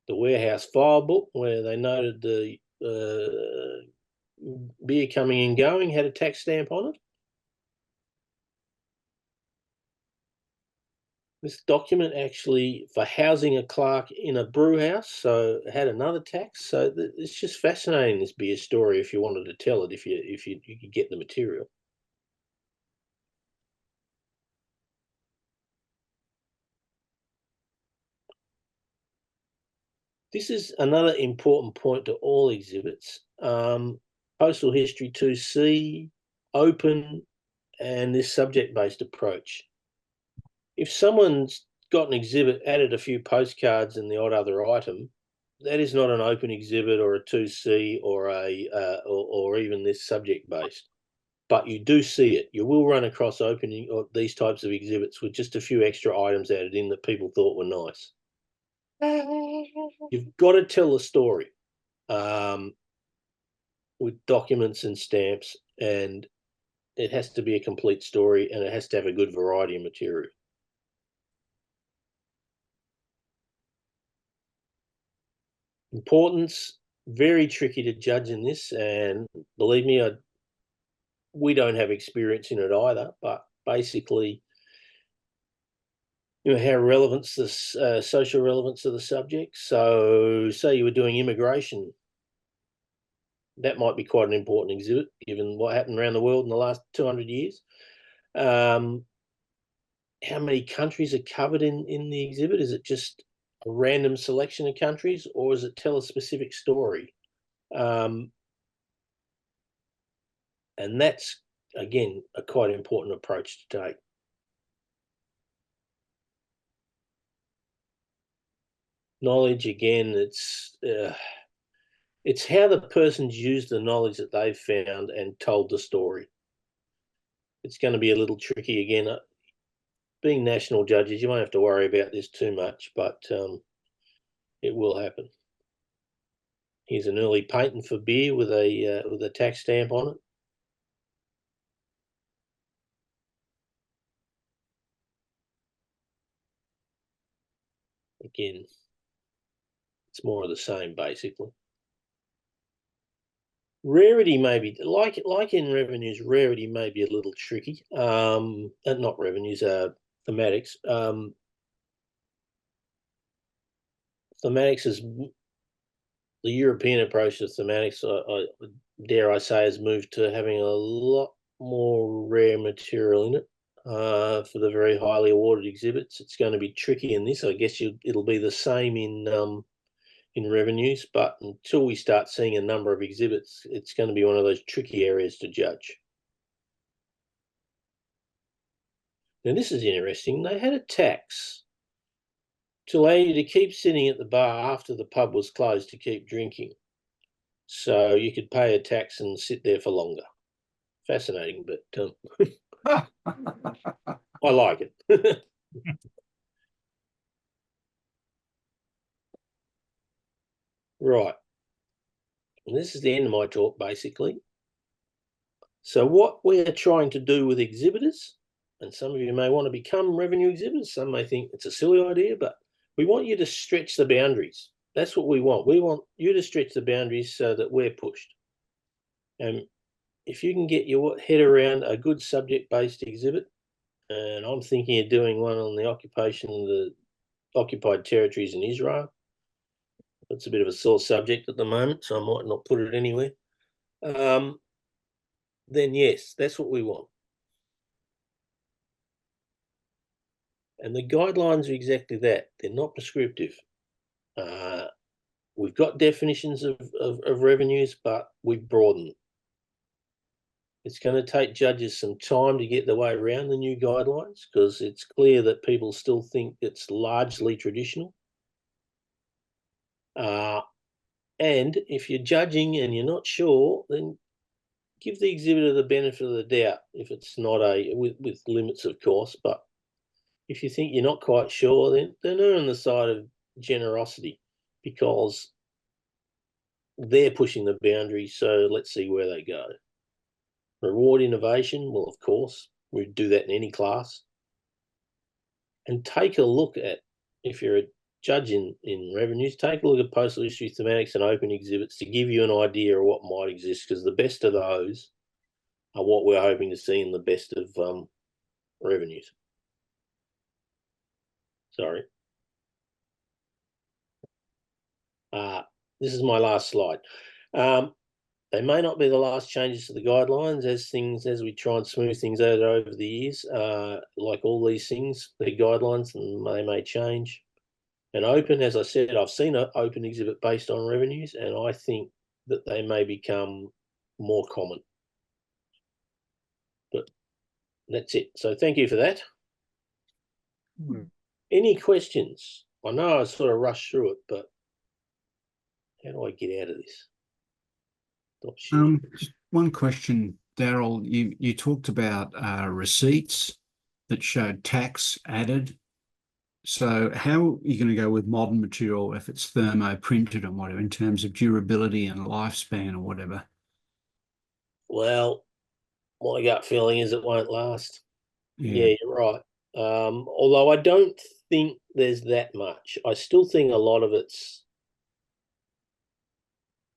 The warehouse file book, where they noted the beer coming and going, had a tax stamp on it. This document actually for housing a clerk in a brew house, so it had another tax. So it's just fascinating, this beer story, if you wanted to tell it, if you could get the material. This is another important point to all exhibits. Postal history 2C, open, and this subject-based approach. If someone's got an exhibit, added a few postcards and the odd other item, that is not an open exhibit or a 2C or or even this subject-based. But you do see it. You will run across opening or these types of exhibits with just a few extra items added in that people thought were nice. You've got to tell the story with documents and stamps, and it has to be a complete story, and it has to have a good variety of material. Importance, very tricky to judge in this, and believe me, we don't have experience in it either, but basically, how relevance, this social relevance of the subject. So say you were doing immigration, that might be quite an important exhibit, given what happened around the world in the last 200 years. How many countries are covered in the exhibit? Is it just a random selection of countries, or does it tell a specific story? And that's, again, a quite important approach to take. Knowledge, again, it's how the person's used the knowledge that they've found and told the story. It's going to be a little tricky again. Being national judges, you won't have to worry about this too much, but it will happen. Here's an early patent for beer with a tax stamp on it. Again, it's more of the same, basically. Rarity may be like in revenues. Rarity may be a little tricky. Not revenues, thematics. Thematics is the European approach to thematics. Dare I say, has moved to having a lot more rare material in it. For the very highly awarded exhibits, it's going to be tricky in this. I guess it'll be the same in revenues, but until we start seeing a number of exhibits, it's going to be one of those tricky areas to judge. Now, this is interesting. They had a tax to allow you to keep sitting at the bar after the pub was closed to keep drinking. So you could pay a tax and sit there for longer. Fascinating, but I like it. Right. And this is the end of my talk, basically. So what we're trying to do with exhibitors, and some of you may want to become revenue exhibitors, some may think it's a silly idea, but we want you to stretch the boundaries. That's what we want. We want you to stretch the boundaries so that we're pushed. And if you can get your head around a good subject-based exhibit, and I'm thinking of doing one on the occupation of the occupied territories in Israel. It's a bit of a sore subject at the moment, so I might not put it anywhere. Then yes, that's what we want. And the guidelines are exactly that. They're not prescriptive. We've got definitions of revenues, but we've broadened. It's going to take judges some time to get their way around the new guidelines because it's clear that people still think it's largely traditional. And if you're judging and you're not sure, then give the exhibitor the benefit of the doubt if it's not with limits, of course. But if you think you're not quite sure, then err on the side of generosity because they're pushing the boundary. So let's see where they go. Reward innovation. Well, of course, we do that in any class. And take a look at, if you're a judge in revenues, take a look at postal history, thematics, and open exhibits to give you an idea of what might exist, because the best of those are what we're hoping to see in the best of revenues. Sorry. This is my last slide. They may not be the last changes to the guidelines as we try and smooth things out over the years. Like all these things, they're guidelines and they may change. And open, as I said, I've seen an open exhibit based on revenues, and I think that they may become more common. But that's it. So thank you for that. Any questions? I know I sort of rushed through it, but how do I get out of this? One question, Darryl. You talked about receipts that showed tax added. So how are you going to go with modern material if it's thermo printed and whatever in terms of durability and lifespan or whatever? Well, my gut feeling is it won't last. Yeah, you're right. Although I don't think there's that much. I still think a lot of it's,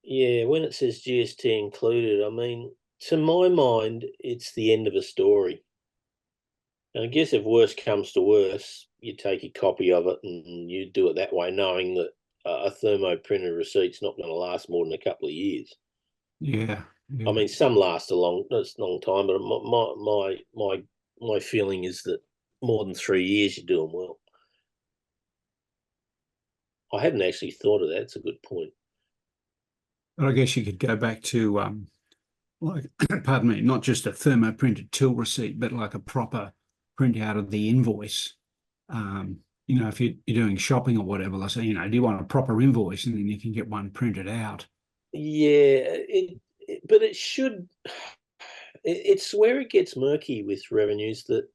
when it says GST included, I mean, to my mind, it's the end of a story. And I guess if worse comes to worse, you take a copy of it and you do it that way, knowing that a thermo printed receipt's not going to last more than a couple of years. yeah. I mean, some last a long time, but my feeling is that more than 3 years, you're doing well. I hadn't actually thought of that. It's a good point. But I guess you could go back to like, pardon me, not just a thermo printed till receipt, but like a proper printout of the invoice. If you're doing shopping or whatever, let's say, do you want a proper invoice, and then you can get one printed out. Yeah, but it should. It's where it gets murky with revenues, that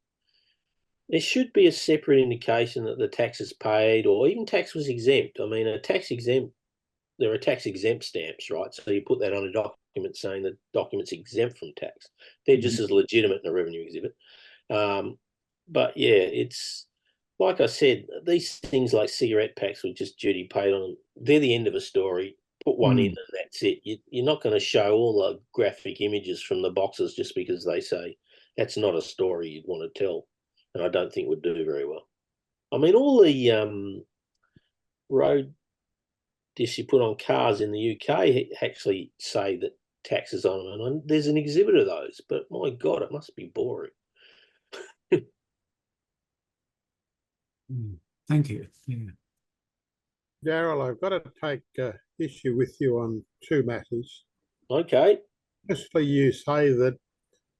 there should be a separate indication that the tax is paid, or even tax was exempt. I mean, there are tax exempt stamps, right? So you put that on a document saying the document's exempt from tax. They're just as legitimate in a revenue exhibit. But yeah, it's like I said, these things like cigarette packs with just duty paid on them, they're the end of a story. Put one in and that's it. You're not going to show all the graphic images from the boxes just because they say that's not a story you'd want to tell. And I don't think would do very well. I mean, all the road discs you put on cars in the UK actually say that taxes on them, and there's an exhibit of those. But my God, it must be boring. Thank you. Yeah. Darryl, I've got to take issue with you on two matters. Okay. Firstly, you say that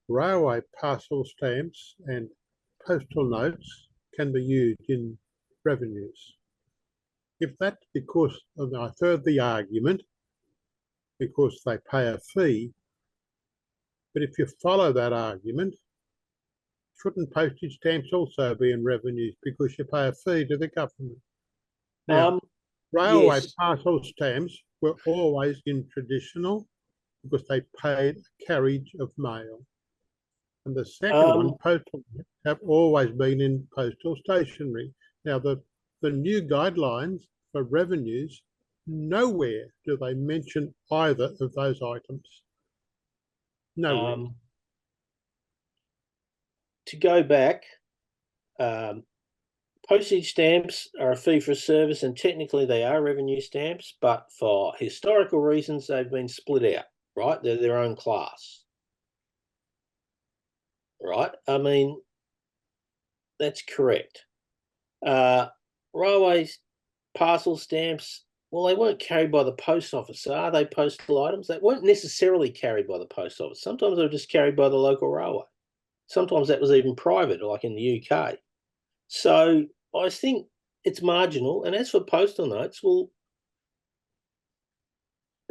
railway parcel stamps and postal notes can be used in revenues. If that's because, and I've heard the argument, because they pay a fee, but if you follow that argument, shouldn't postage stamps also be in revenues because you pay a fee to the government? Now, railway parcel stamps were always in traditional because they paid carriage of mail. And the second one, postal, have always been in postal stationery. Now, the new guidelines for revenues, nowhere do they mention either of those items. Nowhere. To go back, postage stamps are a fee for service, and technically they are revenue stamps, but for historical reasons, they've been split out, right? They're their own class, right? I mean, that's correct. Railways, parcel stamps, Well, they weren't carried by the post office. Are they postal items? They weren't necessarily carried by the post office. Sometimes they were just carried by the local railway. Sometimes that was even private, like in the UK. So I think it's marginal. And as for postal notes, well,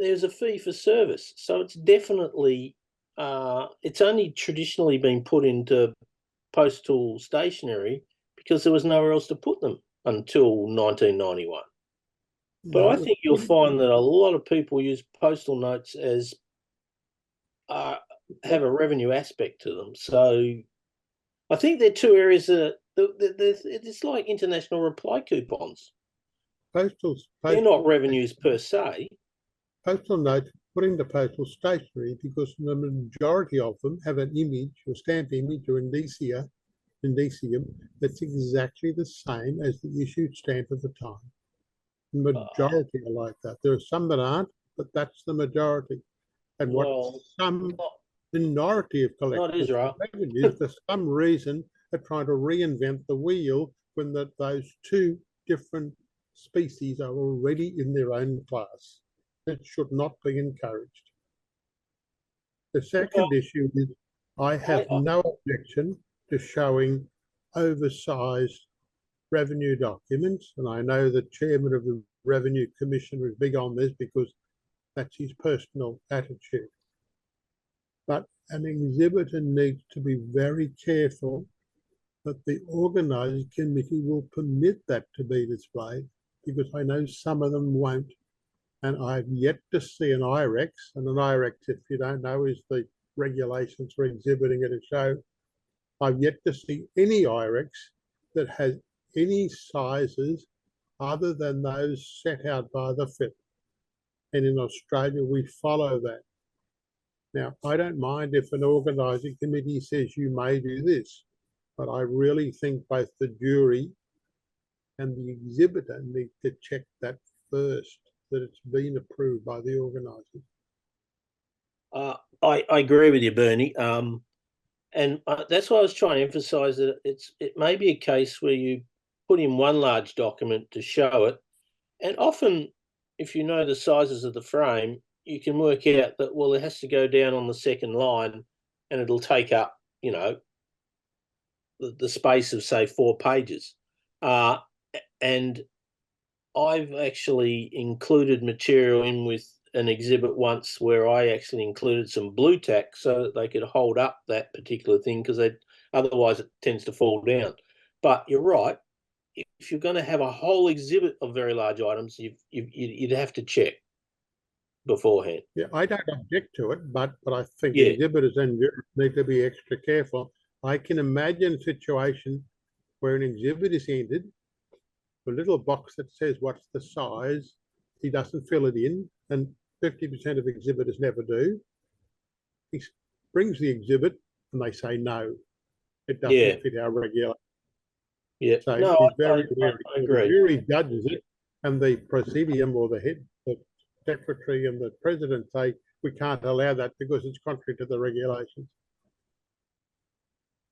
there's a fee for service. So it's definitely, it's only traditionally been put into postal stationery because there was nowhere else to put them until 1991. But I think you'll find that a lot of people use postal notes as have a revenue aspect to them. So I think they're two areas that it's like international reply coupons. They're not revenues per se. Postal notes put into postal stationery because the majority of them have an image, or stamped image, or indicium that's exactly the same as the issued stamp of the time. The majority are like that. There are some that aren't, but that's the majority. And some minority of collectors revenues, for some reason, are trying to reinvent the wheel when those two different species are already in their own class. It should not be encouraged. The second issue is I have no objection to showing oversized revenue documents, and I know the chairman of the Revenue Commission was big on this because that's his personal attitude. But an exhibitor needs to be very careful that the organising committee will permit that to be displayed, because I know some of them won't. And I've yet to see an IREX, and an IREX, if you don't know, is the regulations for exhibiting at a show. I've yet to see any IREX that has any sizes other than those set out by the FIP. And in Australia, we follow that. Now, I don't mind if an organising committee says you may do this, but I really think both the jury and the exhibitor need to check that first, that it's been approved by the organisers. I agree with you, Bernie. And that's why I was trying to emphasise that it may be a case where you put in one large document to show it, and often, if you know the sizes of the frame, you can work out that, well, it has to go down on the second line, and it'll take up, you know, the space of, say, 4 pages. And I've actually included material in with an exhibit once where I actually included some blue tack so that they could hold up that particular thing, because otherwise it tends to fall down. But you're right. If you're going to have a whole exhibit of very large items, you'd have to check beforehand. Yeah, I don't object to it, but I think exhibitors and jurors need to be extra careful. I can imagine a situation where an exhibit is entered, a little box that says what's the size, he doesn't fill it in, and 50% of exhibitors never do. He brings the exhibit and they say no, it doesn't fit our regulation. Yeah, so no, he's very wary. I agree. The jury judges it, and the presidium or the head, the secretary and the president say we can't allow that because it's contrary to the regulations.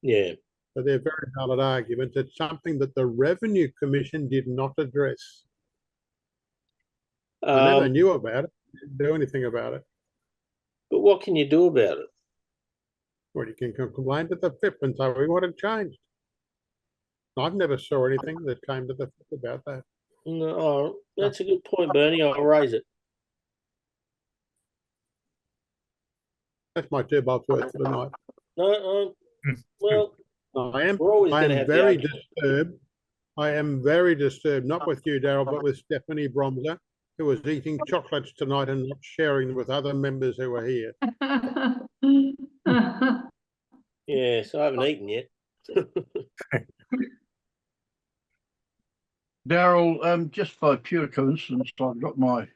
Yeah. So they're very valid arguments. It's something that the Revenue Commission did not address. I never knew about it, didn't do anything about it. But what can you do about it? Well, you can complain to the FIP and say we want it changed. I've never saw anything that came to the FIP about that. No, that's a good point, Bernie. I'll raise it. That's my 2 bucks worth for the night. No, well, I am very disturbed. I am very disturbed, not with you, Darryl, but with Stephanie Bromser, who was eating chocolates tonight and not sharing them with other members who were here. Yeah, so I haven't eaten yet. Darryl, just by pure coincidence, I've got my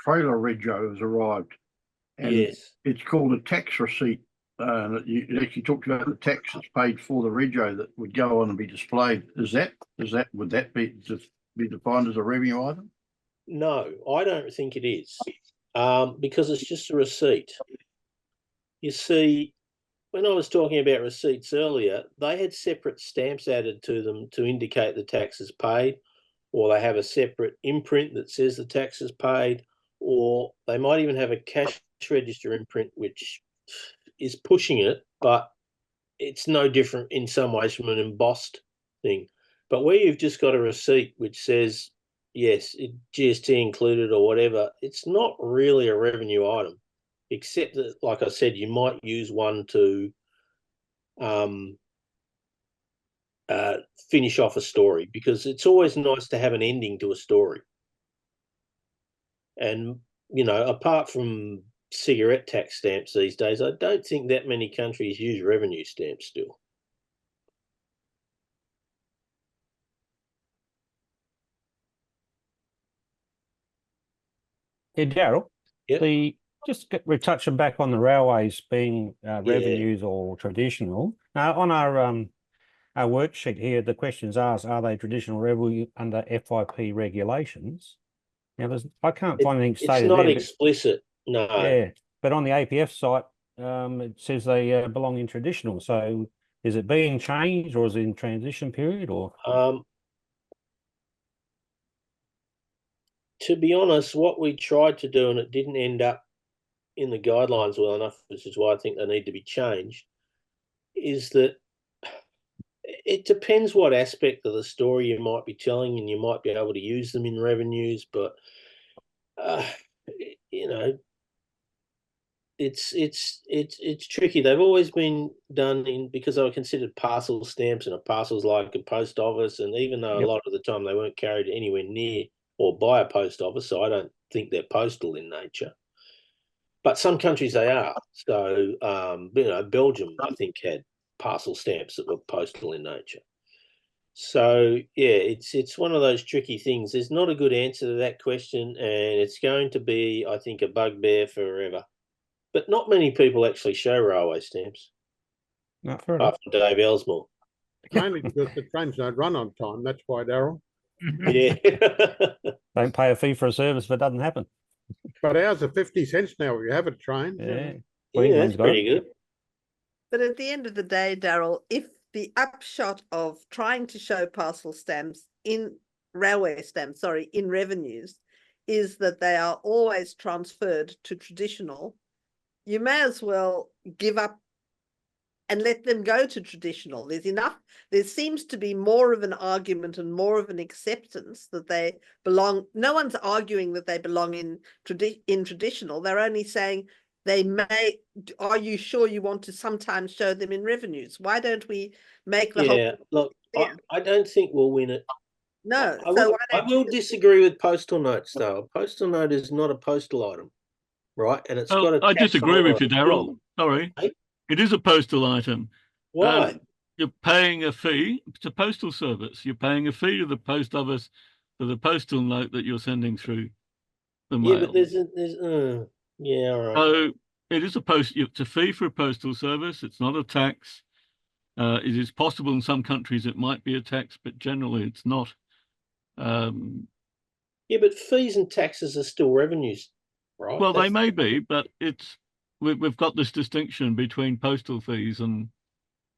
trailer rego has arrived. And it's called a tax receipt. It actually talks about the tax that's paid for the rego that would go on and be displayed. Would that be defined as a revenue item? No, I don't think it is, because it's just a receipt. You see, when I was talking about receipts earlier, they had separate stamps added to them to indicate the taxes paid, or they have a separate imprint that says the tax is paid, or they might even have a cash register imprint, which is pushing it, but it's no different in some ways from an embossed thing. But where you've just got a receipt which says, yes, GST included or whatever, it's not really a revenue item, except that, like I said, you might use one to finish off a story, because it's always nice to have an ending to a story. And, you know, apart from cigarette tax stamps these days, I don't think that many countries use revenue stamps still. Yeah, Darryl. Yep. We're touching back on the railways being revenues or traditional. Now, on our worksheet here, the questions asked, are they traditional revenue under FIP regulations? Now, I can't find anything stated It's not there, explicit, no. Yeah, but on the APF site, it says they belong in traditional. So is it being changed, or is it in transition period, or? To be honest, what we tried to do, and it didn't end up in the guidelines well enough, which is why I think they need to be changed, is that it depends what aspect of the story you might be telling, and you might be able to use them in revenues, but you know, it's tricky. They've always been done because they were considered parcel stamps, and a parcel's like a post office, and even though a lot of the time they weren't carried anywhere near or by a post office, so I don't think they're postal in nature. But some countries they are. So you know, Belgium, I think, had parcel stamps that were postal in nature. So yeah, it's one of those tricky things. There's not a good answer to that question, and it's going to be, I think, a bugbear forever. But not many people actually show railway stamps. Not fair apart from Dave Ellsmore. Mainly because the trains don't run on time. That's why, Darryl. Yeah. Don't pay a fee for a service if it doesn't happen. But ours are 50 cents now if you have a train. Yeah, Yeah, that's pretty good. But at the end of the day, Darryl, if the upshot of trying to show parcel stamps in in revenues is that they are always transferred to traditional, you may as well give up and let them go to traditional. There seems to be more of an argument and more of an acceptance that they belong. No one's arguing that they belong in traditional. They're only saying they may. Are you sure you want to sometimes show them in revenues? Why don't we make the whole? Look, I don't think we'll win it. No. I will disagree with postal notes, though. A postal note is not a postal item, right? And it's got a. I disagree with you, Darryl. Sorry. Hey? It is a postal item. Why? You're paying a fee. It's a postal service. You're paying a fee to the post office for the postal note that you're sending through the mail. Yeah, but there's yeah, all right. So it is it's a fee for a postal service. It's not a tax. It is possible in some countries it might be a tax, but generally it's not. Yeah, but fees and taxes are still revenues, right? Well, they may be, but we've got this distinction between postal fees and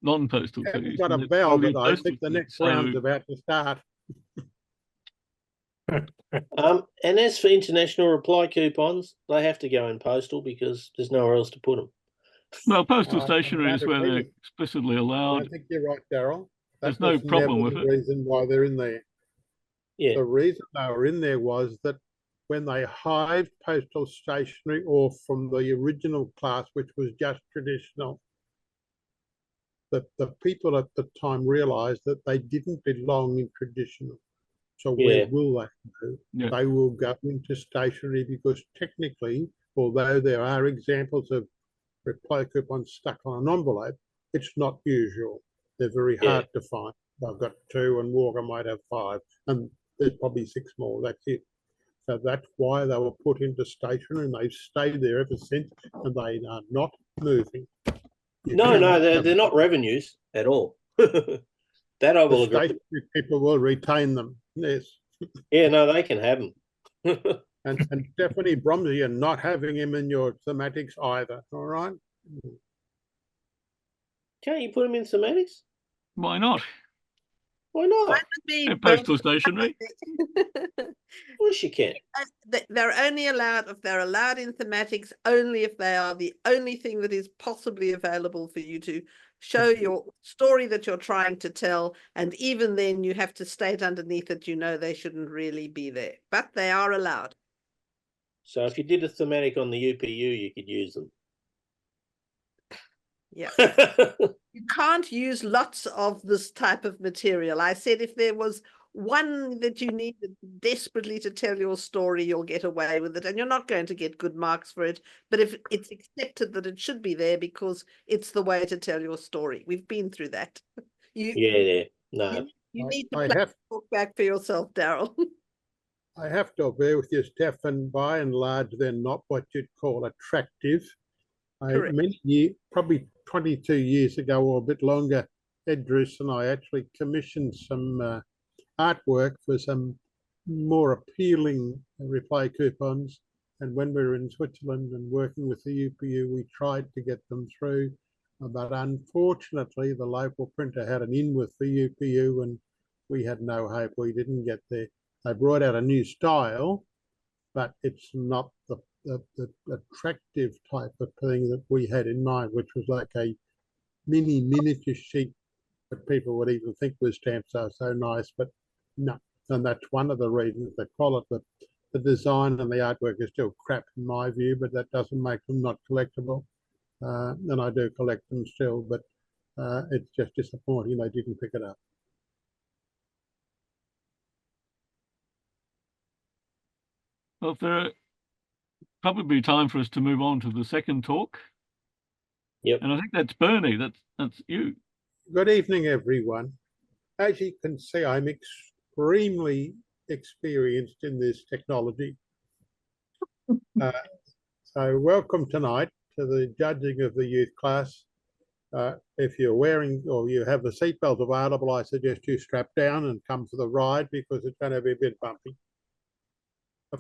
non-postal fees. We've got a bell, but I think the next round's about to start. And as for international reply coupons, they have to go in postal because there's nowhere else to put them. Well, postal stationery is where they're explicitly allowed. I think you're right, Darryl. There's no problem with it. The reason why they're in there. Yeah. The reason they were in there was that when they hived postal stationery off from the original class, which was just traditional, the people at the time realised that they didn't belong in traditional. So where will they go? Yeah. They will go into stationery because technically, although there are examples of reply coupons stuck on an envelope, it's not usual. They're very hard to find. I've got 2 and Walker might have 5, and there's probably 6 more. That's it. So that's why they were put into stationery, and they've stayed there ever since, and they are not moving. No, they're not revenues at all. That I will agree. Stationery people will retain them. Yes. Yeah, no, they can have them. and Stephanie Bromsey, you're not having him in your thematics either. All right. Can't you put them in thematics? Why not? Why not? And postal stationery. Of course you can. They're only allowed, if they're allowed in thematics, only if they are the only thing that is possibly available for you to show your story that you're trying to tell. And even then you have to state underneath it, you know, they shouldn't really be there, but they are allowed. So if you did a thematic on the UPU, you could use them. Yeah. You can't use lots of this type of material. I said if there was one that you needed desperately to tell your story, you'll get away with it, and you're not going to get good marks for it. But if it's accepted that it should be there because it's the way to tell your story, we've been through that. Yeah. No. You need to talk back for yourself, Darryl. I have to agree with you, Steph, and by and large, they're not what you'd call attractive. Probably 22 years ago or a bit longer, Ed Druce and I actually commissioned some artwork for some more appealing reply coupons. And when we were in Switzerland and working with the UPU, we tried to get them through. But unfortunately, the local printer had an in with the UPU and we had no hope. We didn't get there. They brought out a new style, but it's not the attractive type of thing that we had in mind, which was like a miniature sheet that people would even think was stamps are so nice, but no. And that's one of the reasons they call it. The design and the artwork is still crap in my view, but that doesn't make them not collectible. And I do collect them still, but it's just disappointing they didn't pick it up. Well, there probably time for us to move on to the second talk. Yep. And I think that's Bernie. That's you. Good evening, everyone. As you can see, I'm extremely experienced in this technology. So welcome tonight to the judging of the youth class. If you're wearing or you have the seatbelt available, I suggest you strap down and come for the ride because it's going to be a bit bumpy.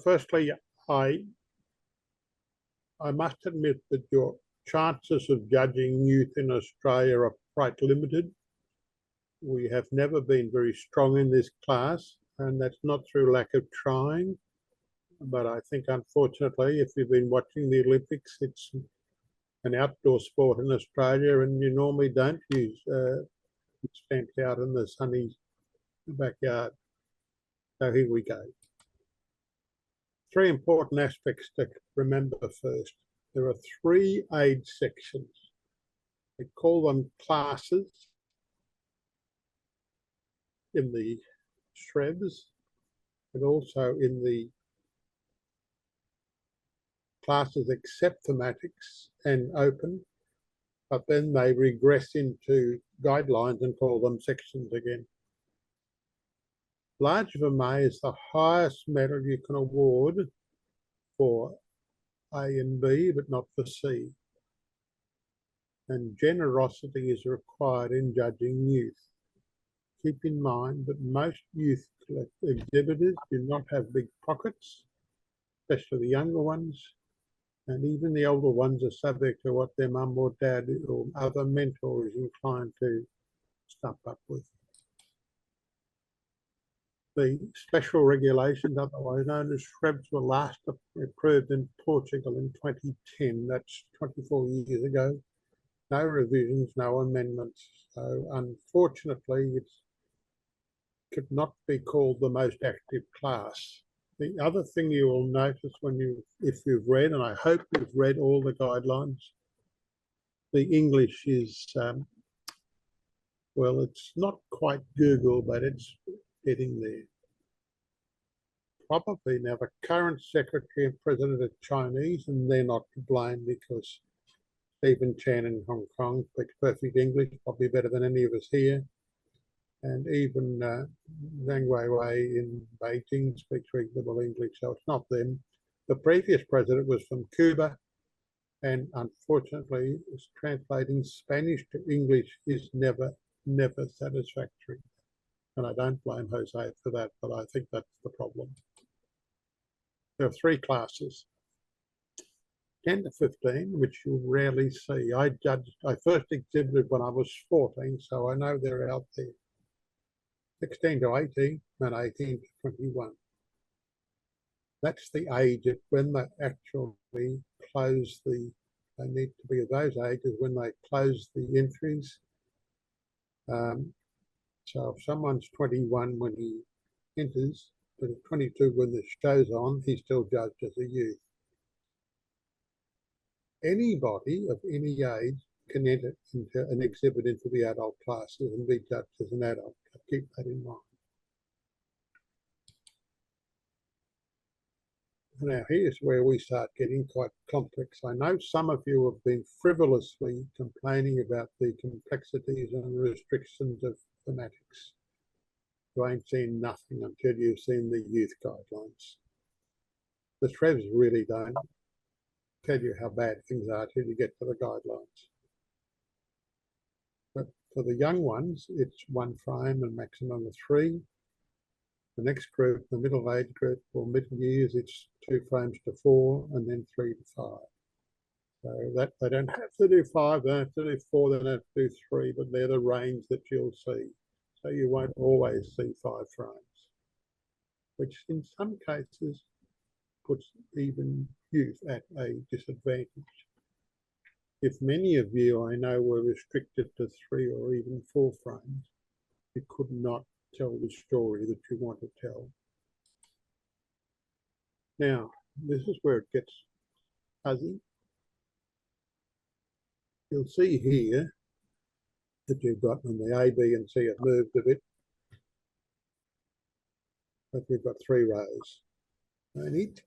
Firstly, I must admit that your chances of judging youth in Australia are quite limited. We have never been very strong in this class, and that's not through lack of trying. But I think, unfortunately, if you've been watching the Olympics, it's an outdoor sport in Australia, and you normally don't use stamps out in the sunny backyard. So here we go. Three important aspects to remember first. There are three age sections. We call them classes in the shrubs and also in the classes except thematics and open, but then they regress into guidelines and call them sections again. Large vermeil is the highest medal you can award for A and B, but not for C. And generosity is required in judging youth. Keep in mind that most youth exhibitors do not have big pockets, especially the younger ones, and even the older ones are subject to what their mum or dad or other mentor is inclined to stump up with. The special regulations, otherwise known as SREBs, were last approved in Portugal in 2010. That's 24 years ago. No revisions, no amendments. So unfortunately, it could not be called the most active class. The other thing you will notice if you've read, and I hope you've read all the guidelines, the English is, well, it's not quite Google, but it's getting there. Probably now the current Secretary and President are Chinese, and they're not to blame because Stephen Chan in Hong Kong speaks perfect English, probably better than any of us here. And even Zhang Weiwei in Beijing speaks reasonable English, so it's not them. The previous president was from Cuba, and unfortunately, translating Spanish to English is never satisfactory. And I don't blame Jose for that, but I think that's the problem. There are three classes, 10 to 15, which you'll rarely see. I first exhibited when I was 14, so I know they're out there. 16 to 18 and 18 to 21. That's the age at when they actually close they need to be at those ages when they close the entries. So if someone's 21 when he enters, but at 22 when the show's on, he's still judged as a youth. Anybody of any age can enter into an exhibit into the adult classes and be judged as an adult. Keep that in mind. Now here's where we start getting quite complex. I know some of you have been frivolously complaining about the complexities and restrictions of thematics. You ain't seen nothing until you've seen the youth guidelines. The Trevs really don't tell you how bad things are till you get to the guidelines. But for the young ones, it's 1 frame and maximum of 3. The next group, the middle age group or middle years, it's 2 frames to 4 and then 3 to 5. So that they don't have to do 5, they don't have to do 4, they don't have to do 3, but they're the range that you'll see. So you won't always see 5 frames, which in some cases puts even youth at a disadvantage. If many of you I know were restricted to 3 or even 4 frames, you could not tell the story that you want to tell. Now, this is where it gets fuzzy. You'll see here that you've got when the A, B and C have moved a bit, but you've got 3 rows. In each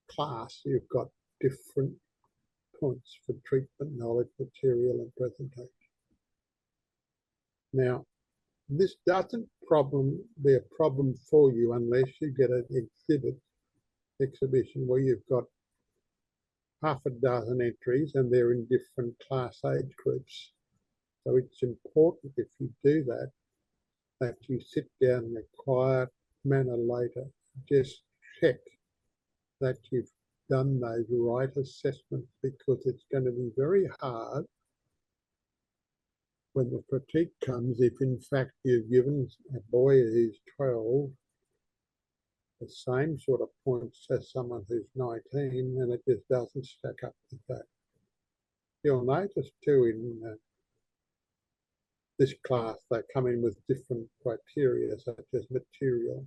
class, you've got different points for treatment, knowledge, material and presentation. Now, this doesn't be a problem for you unless you get an exhibition where you've got half a dozen entries and they're in different class age groups. So it's important if you do that, that you sit down in a quiet manner later, just check that you've done those right assessments, because it's going to be very hard when the critique comes if in fact you've given a boy who's 12 the same sort of points as someone who's 19 and it just doesn't stack up with that. You'll notice too in this class they come in with different criteria such as material,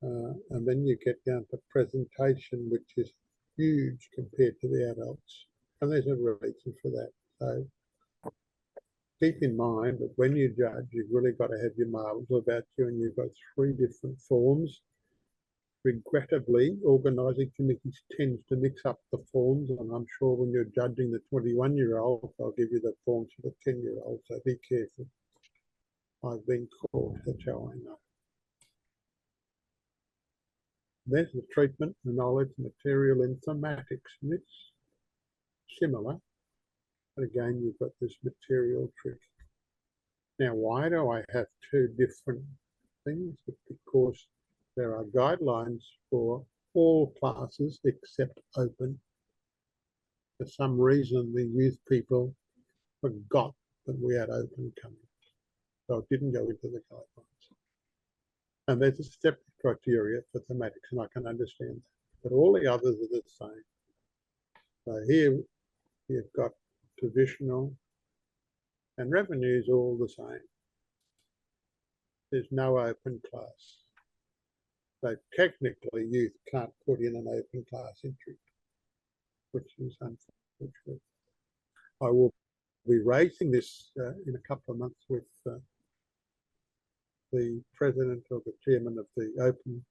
and then you get down to presentation, which is huge compared to the adults, and there's a reason for that. So keep in mind that when you judge, you've really got to have your marbles about you, and you've got 3 different forms. Regrettably, organising committees tends to mix up the forms, and I'm sure when you're judging the 21-year-old, I'll give you the forms for the 10-year-old, so be careful. I've been caught, that's how I know. There's the treatment, the knowledge, material in thematics, and it's similar. But again, you've got this material trick. Now, why do I have 2 different things? It's because there are guidelines for all classes except open. For some reason, the youth people forgot that we had open coming. So it didn't go into the guidelines. And there's a separate criteria for thematics, and I can understand that. But all the others are the same. So here you've got traditional and revenues all the same. There's no open class. So technically youth can't put in an open class entry, which is unfortunate. I will be raising this in a couple of months with the president or the chairman of the Open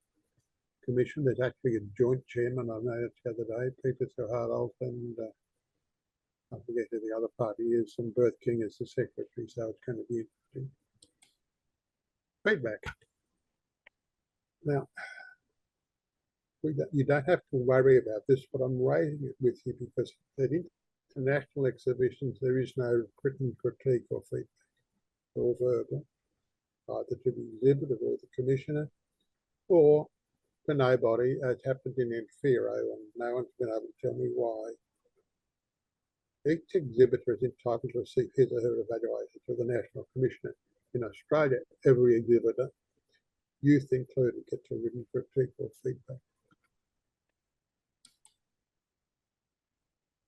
Commission. There's actually a joint chairman, I noticed the other day, Peter Sohardold, and I forget who the other party is, and Berth King is the secretary, so it's going to be interesting. Feedback. Now, you don't have to worry about this, but I'm raising it with you because at international exhibitions, there is no written critique or feedback or verbal, either to the exhibitor or the commissioner, or to nobody, as happened in Enfero, and no one's been able to tell me why. Each exhibitor is entitled to receive his or her evaluation through the National Commissioner. in Australia, every exhibitor, youth included, gets a written critique or feedback.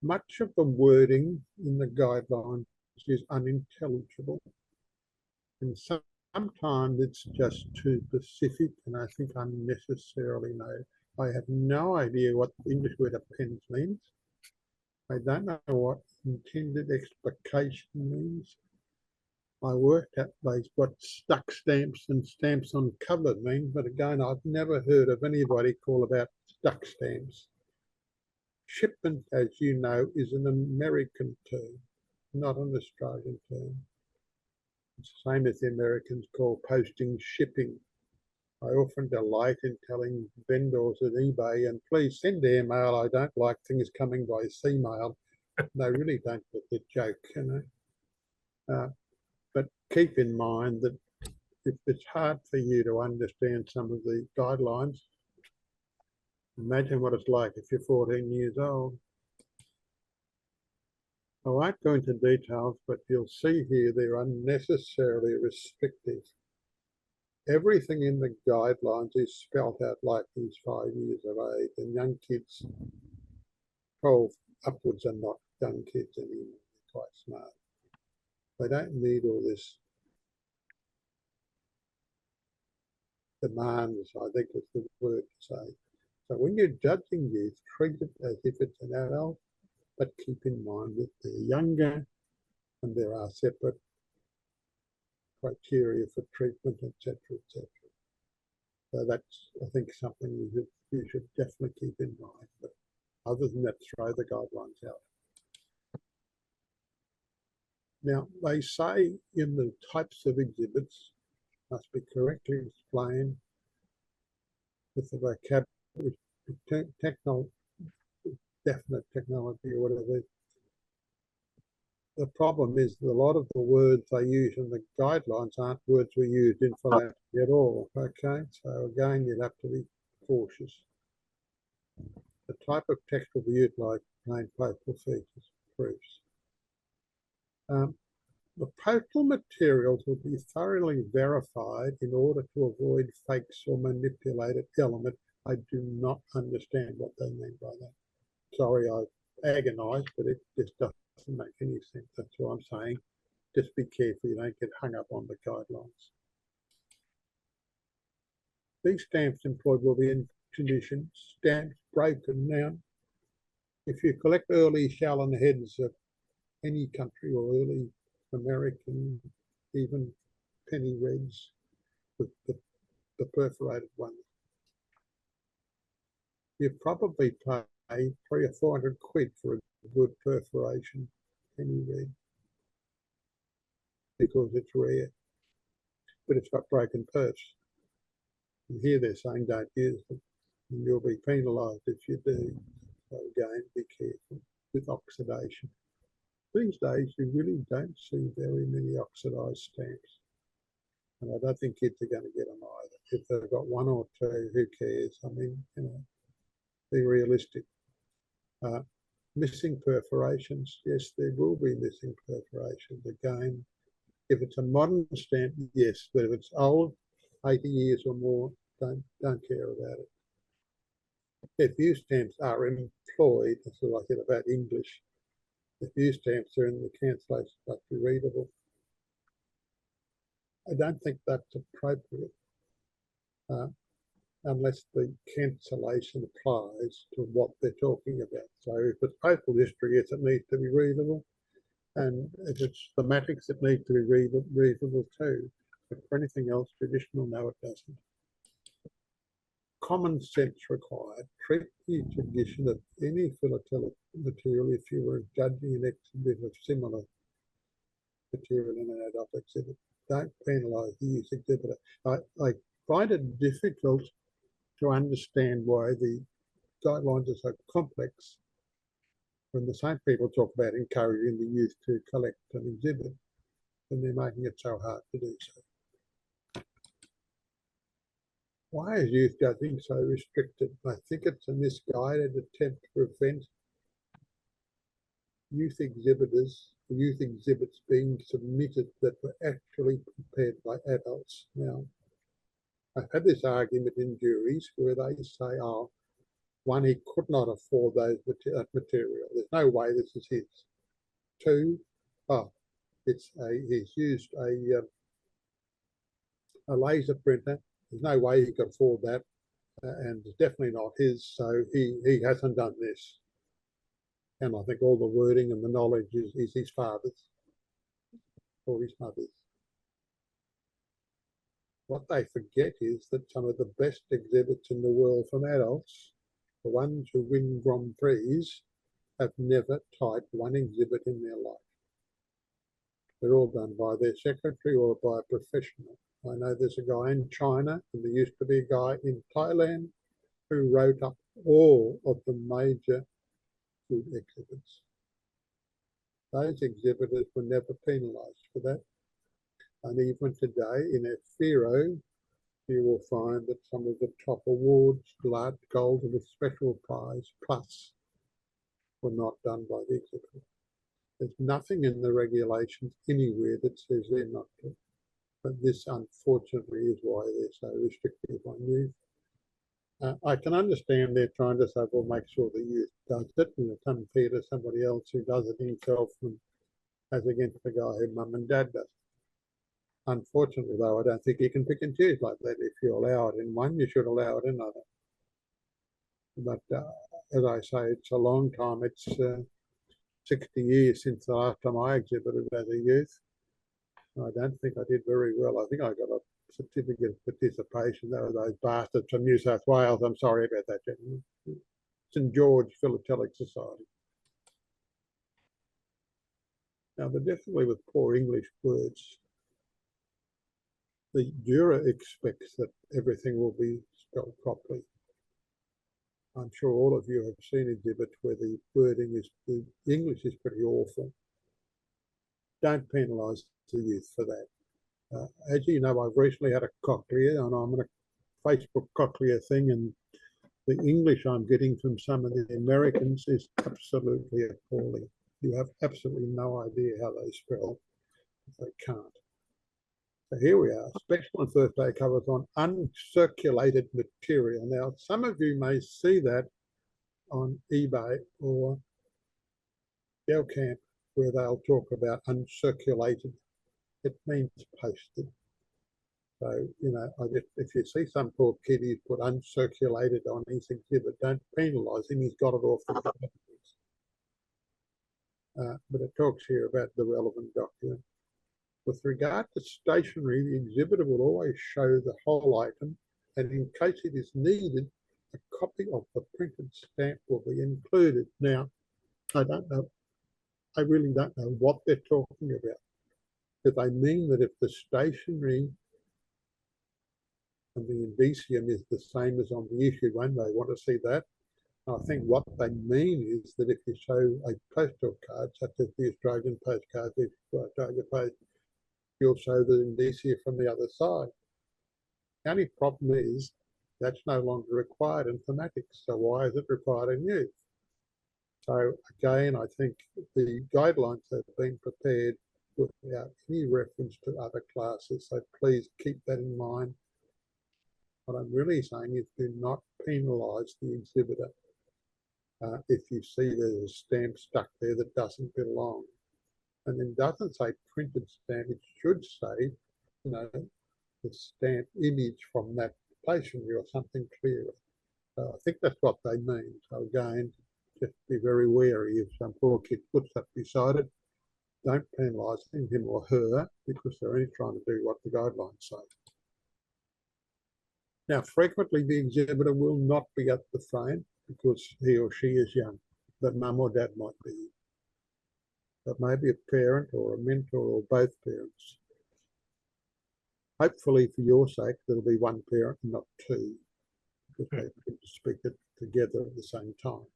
Much of the wording in the guidelines is unintelligible, and sometimes it's just too specific and I think unnecessarily no. I have no idea what the English word appends means. I don't know what intended explication means. I worked out what stuck stamps and stamps on covered mean, but again, I've never heard of anybody call about stuck stamps. Shipment, as you know, is an American term, not an Australian term. It's the same as the Americans call posting shipping. I often delight in telling vendors at eBay, and please send airmail. I don't like things coming by sea mail. They really don't get the joke, you know. But keep in mind that if it's hard for you to understand some of the guidelines, imagine what it's like if you're 14 years old. I won't go into details, but you'll see here they're unnecessarily restrictive. Everything in the guidelines is spelt out like he's 5 years of age, and young kids, 12 upwards, are not young kids anymore. They're quite smart. They don't need all this demands, I think is the word to say. So when you're judging youth, treat it as if it's an adult, but keep in mind that they're younger and there are separate criteria for treatment, etc., etc. So that's, I think, something you should definitely keep in mind. But other than that, throw the guidelines out. Now, they say in the types of exhibits must be correctly explained with the vocabulary, definite technology or whatever. The problem is that a lot of the words they use in the guidelines aren't words we use in philatelic at all, okay? So again, you'd have to be cautious. The type of text will be used like plain postal features, proofs. The postal materials will be thoroughly verified in order to avoid fakes or manipulated element. I do not understand what they mean by that. Sorry, I agonised, but it just doesn't make any sense. That's what I'm saying. Just be careful you don't get hung up on the guidelines. These stamps employed will be in condition, stamps broken. Now, if you collect early shell heads of any country or early American, even penny reds, with the perforated ones, you probably pay 300 or 400 quid for a good perforation penny red because it's rare, but it's got broken perfs. And here they're saying don't use them, and you'll be penalised if you do. So again, be careful with oxidation. These days, you really don't see very many oxidised stamps. And I don't think kids are going to get them either. If they've got one or two, who cares? I mean, you know, be realistic. Missing perforations, yes, there will be missing perforations. Again, if it's a modern stamp, yes, but if it's old, 80 years or more, don't care about it. If view stamps are employed, that's what I said about English. If view stamps are in the cancellation, must be readable. I don't think that's appropriate unless the cancellation applies to what they're talking about. So if it's postal history, yes, it needs to be readable. And if it's thematics, it needs to be readable too. But for anything else, traditional, no, it doesn't. Common sense required. Treat each edition of any philatelic material if you were judging an exhibit of similar material in an adult exhibit. Don't penalise the youth exhibitor. I find it difficult to understand why the guidelines are so complex when the same people talk about encouraging the youth to collect and exhibit, and they're making it so hard to do so. Why is youth judging so restricted? I think it's a misguided attempt to prevent youth exhibitors youth exhibits being submitted that were actually prepared by adults. Now, I've had this argument in juries where they say, oh, one, he could not afford those material. There's no way this is his. Two, oh, he's used a laser printer. There's no way he could afford that, and it's definitely not his. So he hasn't done this. And I think all the wording and the knowledge is his father's or his mother's. What they forget is that some of the best exhibits in the world from adults, the ones who win Grand Prix, have never typed one exhibit in their life. They're all done by their secretary or by a professional. I know there's a guy in China, and there used to be a guy in Thailand who wrote up all of the major food exhibits. Those exhibitors were never penalised for that. And even today in FIRO, you will find that some of the top awards, gold with special prize plus, were not done by the exhibitor. There's nothing in the regulations anywhere that says they're not to. But this, unfortunately, is why they're so restrictive on youth. I can understand they're trying to say, well, make sure the youth does it, and it's unfair to somebody else who does it himself and as against the guy who mum and dad does. Unfortunately, though, I don't think you can pick and choose like that. If you allow it in one, you should allow it in another. But as I say, it's a long time. It's 60 years since the last time I exhibited as a youth. I don't think I did very well. I think I got a certificate of participation. That were those bastards from New South Wales. I'm sorry about that, gentlemen. St George Philatelic Society. Now, the difficulty with poor English words, the juror expects that everything will be spelled properly. I'm sure all of you have seen exhibits where the wording is, the English is pretty awful. Don't penalise the youth for that. As you know, I've recently had a cochlear, and I'm on a Facebook cochlear thing, and the English I'm getting from some of the Americans is absolutely appalling. You have absolutely no idea how they spell. They can't. So here we are, special and first day covers on uncirculated material. Now, some of you may see that on eBay or Camp, where they'll talk about uncirculated. It means posted. So, you know, if you see some poor kid who's put uncirculated on his exhibit, don't penalise him, he's got it off the database. But it talks here about the relevant document. With regard to stationery, the exhibitor will always show the whole item, and in case it is needed, a copy of the printed stamp will be included. Now, I don't know, I really don't know what they're talking about. Do they mean that if the stationery and the indicium is the same as on the issued one, they want to see that? I think what they mean is that if you show a postal card, such as the Australian postcard, the Australia Post, you'll show the indicia from the other side. The only problem is that's no longer required in thematics. So why is it required in youth? So again, I think the guidelines have been prepared without any reference to other classes. So please keep that in mind. What I'm really saying is do not penalise the exhibitor if you see there's a stamp stuck there that doesn't belong. And then doesn't say printed stamp, it should say, you know, the stamp image from that stationery or something clearer. So I think that's what they mean. So again, just be very wary if some poor kid puts that beside it. Don't penalise him or her because they're only trying to do what the guidelines say. Now, frequently the exhibitor will not be at the frame because he or she is young, but mum or dad might be. But maybe a parent or a mentor or both parents. Hopefully, for your sake, there'll be one parent and not two, because they can speak it together at the same time.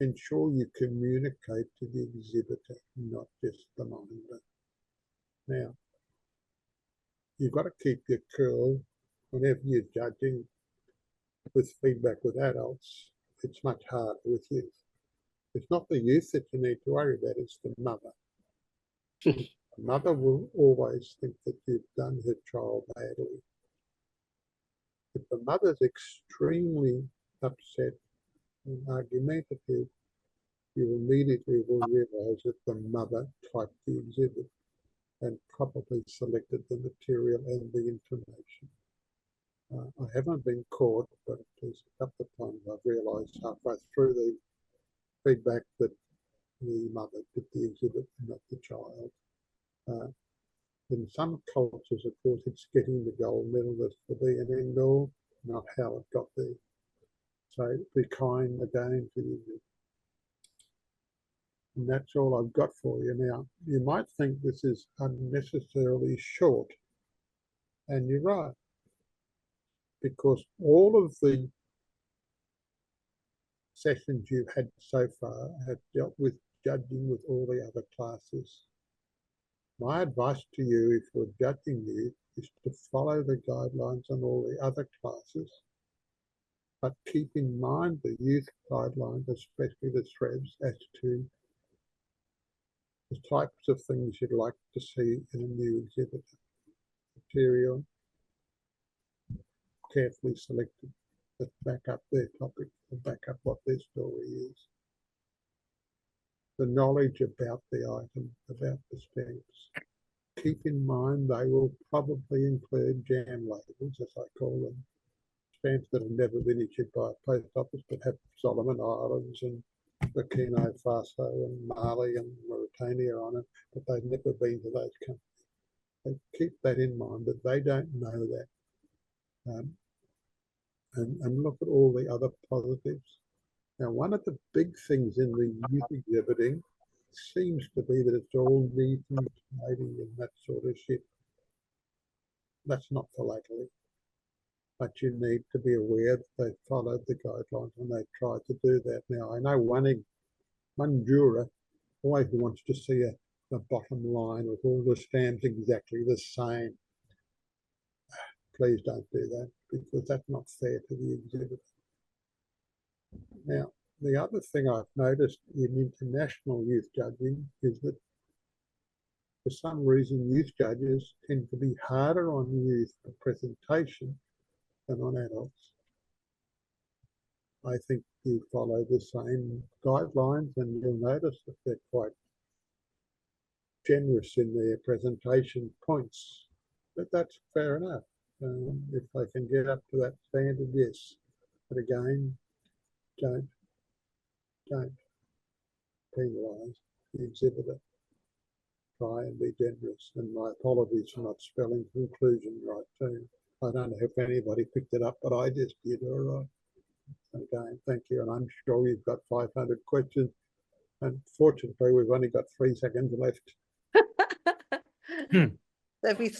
Ensure you communicate to the exhibitor, not just the minder. Now, you've got to keep your cool whenever you're judging with feedback with adults. It's much harder with youth. It's not the youth that you need to worry about, it's the mother. The mother will always think that you've done her child badly. If the mother's extremely upset and argumentative, you immediately will realise that the mother typed the exhibit and probably selected the material and the information. I haven't been caught, but there's a couple of times I've realised halfway through the feedback that the mother did the exhibit, not the child. In some cultures, of course, it's getting the gold medal that's the be and end all, not how it got there. So be kind again to you. And that's all I've got for you now. You might think this is unnecessarily short, and you're right, because all of the sessions you've had so far have dealt with judging with all the other classes. My advice to you, if we're judging you, is to follow the guidelines on all the other classes, but keep in mind the youth guidelines, especially the threads, as to the types of things you'd like to see in a new exhibit. Material, carefully selected, that back up their topic, and back up what their story is. The knowledge about the item, about the stamps. Keep in mind they will probably include jam labels, as I call them. Stamps that have never been issued by a post office but have Solomon Islands and Burkina Faso and Mali and Mauritania on it, but they've never been to those countries. So keep that in mind, that they don't know that. And look at all the other positives. Now, one of the big things in the youth exhibiting seems to be that it's all neat and tidy and that sort of shit. That's not philatelic. But you need to be aware that they followed the guidelines and they tried to do that. Now, I know one juror always wants to see the bottom line with all the stamps exactly the same. Please don't do that, because that's not fair to the exhibitor. Now, the other thing I've noticed in international youth judging is that for some reason youth judges tend to be harder on youth for presentation than on adults. I think you follow the same guidelines and you'll notice that they're quite generous in their presentation points, but that's fair enough. If they can get up to that standard, yes. But again, don't penalise the exhibitor. Try and be generous. And my apologies for not spelling conclusion right too. I don't know if anybody picked it up, but I just did. All right. Again, thank you. And I'm sure you've got 500 questions. Unfortunately, we've only got 3 seconds left. So if we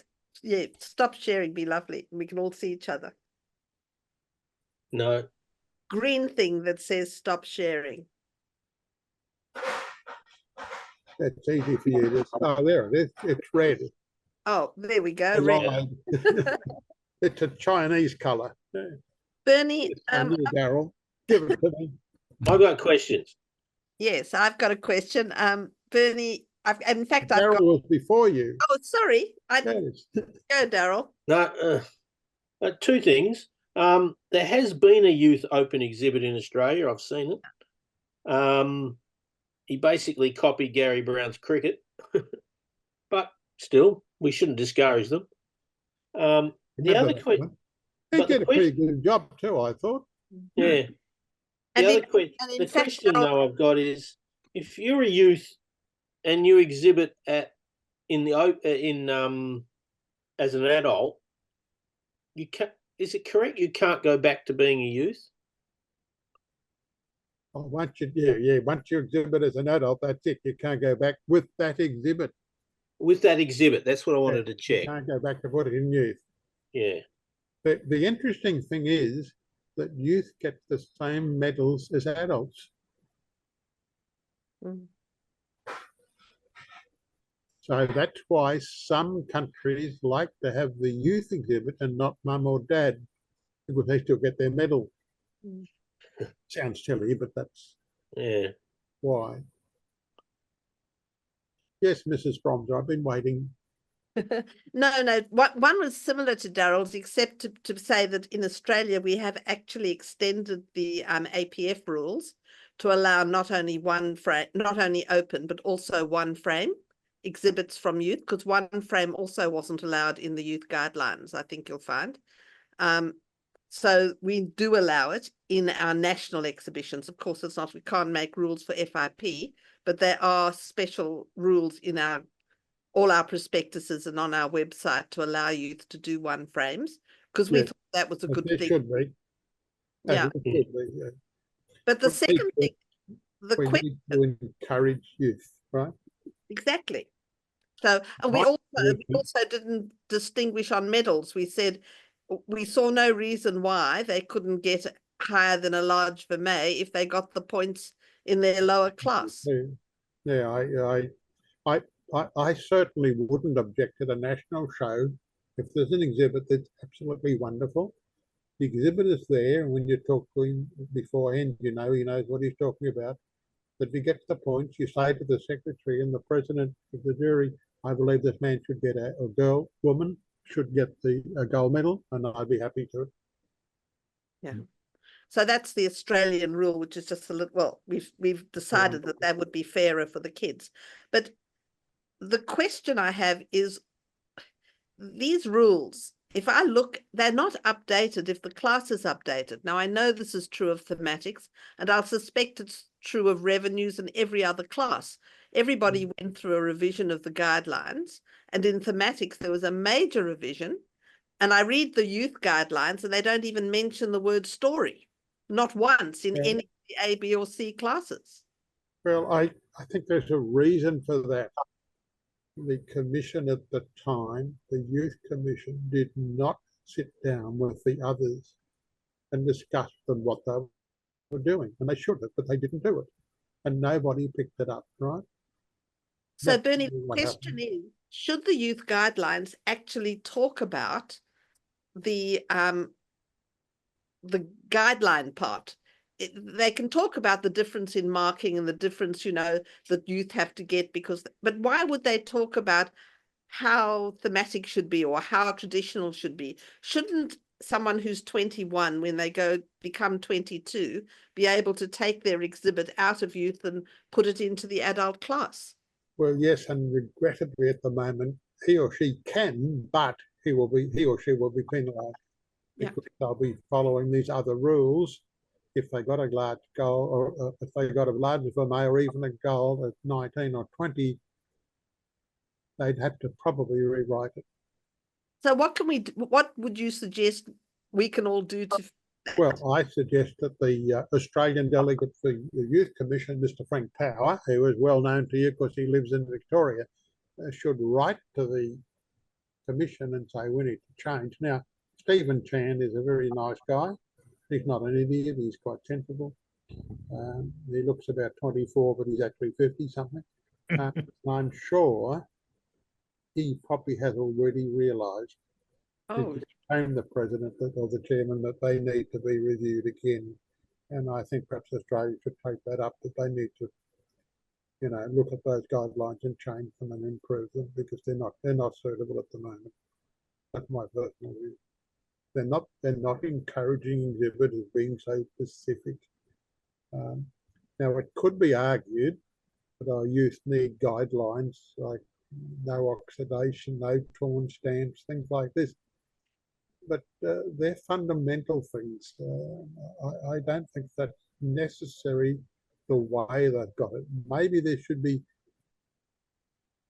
stop sharing, be lovely, and we can all see each other. No. Green thing that says stop sharing. It's easy for you to. Oh, there it is. It's red. Oh, there we go. Red. It's a Chinese colour. Yeah. Bernie, Darryl, give it to me. I've got questions. Yes, I've got a question. Bernie, in fact, Darryl was before you. Oh, sorry. Yes. Go, Darryl. No, two things. There has been a youth open exhibit in Australia. I've seen it. He basically copied Gary Brown's cricket, but still, we shouldn't discourage them. The other question. He did a pretty good job too, I thought. Yeah. The question though I've got is, if you're a youth and you exhibit as an adult, is it correct you can't go back to being a youth? Oh, once you exhibit as an adult, that's it. You can't go back with that exhibit. With that exhibit, that's what I wanted to check. You can't go back to put it in youth. Yeah. The interesting thing is that youth get the same medals as adults. Mm. So that's why some countries like to have the youth exhibit and not mum or dad, because they still get their medal. Mm. Sounds silly, but that's Why? Yes, Mrs. Bromser, I've been waiting. No. One was similar to Darryl's, except to say that in Australia we have actually extended the APF rules to allow not only one frame, not only open, but also one frame exhibits from youth, because one frame also wasn't allowed in the youth guidelines, I think you'll find. So we do allow it in our national exhibitions. Of course, it's not, we can't make rules for FIP, but there are special rules in all our prospectuses and on our website to allow youth to do one frames, because we Yes, thought that was a good there thing. should be. Yeah. It should be, yeah. But the second thing, the we question, need to encourage youth, right? exactly. So, and we also didn't distinguish on medals. We said we saw no reason why they couldn't get higher than a large vermeil if they got the points in their lower class. Yeah, I certainly wouldn't object to the national show if there's an exhibit that's absolutely wonderful. The exhibitor's there, and when you talk to him beforehand, he knows what he's talking about. But if he gets the points, you say to the secretary and the president of the jury, I believe this man should get a woman should get a gold medal, and I'd be happy to. Yeah. So that's the Australian rule, which is just a little, well, we've decided that would be fairer for the kids. But the question I have is, these rules, if I look, they're not updated if the class is updated. Now, I know this is true of thematics, and I'll suspect it's true of revenues and every other class. Everybody went through a revision of the guidelines, and in thematics, there was a major revision. And I read the youth guidelines, and they don't even mention the word story, not once in any of the A, B, or C classes. Well, I think there's a reason for that. The commission at the time, the youth commission, did not sit down with the others and discuss them what they were doing, and they should have, but they didn't do it, and nobody picked it up, right? So, That's Bernie, the what question happened. is, should the youth guidelines actually talk about the guideline part? They can talk about the difference in marking and the difference, that youth have to get, but why would they talk about how thematic should be or how traditional should be? Shouldn't someone who's 21, when they become 22, be able to take their exhibit out of youth and put it into the adult class? Well, yes, and regrettably at the moment, he or she can, but he or she will be penalised because they'll be following these other rules. If they got a large goal, or if they got a large vermeil or even a goal at 19 or 20, they'd have to probably rewrite it. So what would you suggest we can all do to? Well, I suggest that the Australian delegate for the Youth Commission, Mr. Frank Power, who is well known to you because he lives in Victoria, should write to the Commission and say we need to change. Now, Stephen Chan is a very nice guy. He's not an idiot. He's quite sensible. He looks about 24, but he's actually 50 something. I'm sure he probably has already realised. Oh, I'm the president or the chairman that they need to be reviewed again, and I think perhaps Australia should take that up, that they need to, look at those guidelines and change them and improve them, because they're not suitable at the moment. That's my personal view. They're not encouraging exhibitors being so specific. Now it could be argued that our youth need guidelines like no oxidation, no torn stamps, things like this. But they're fundamental things. I don't think that's necessary the way they've got it. Maybe there should be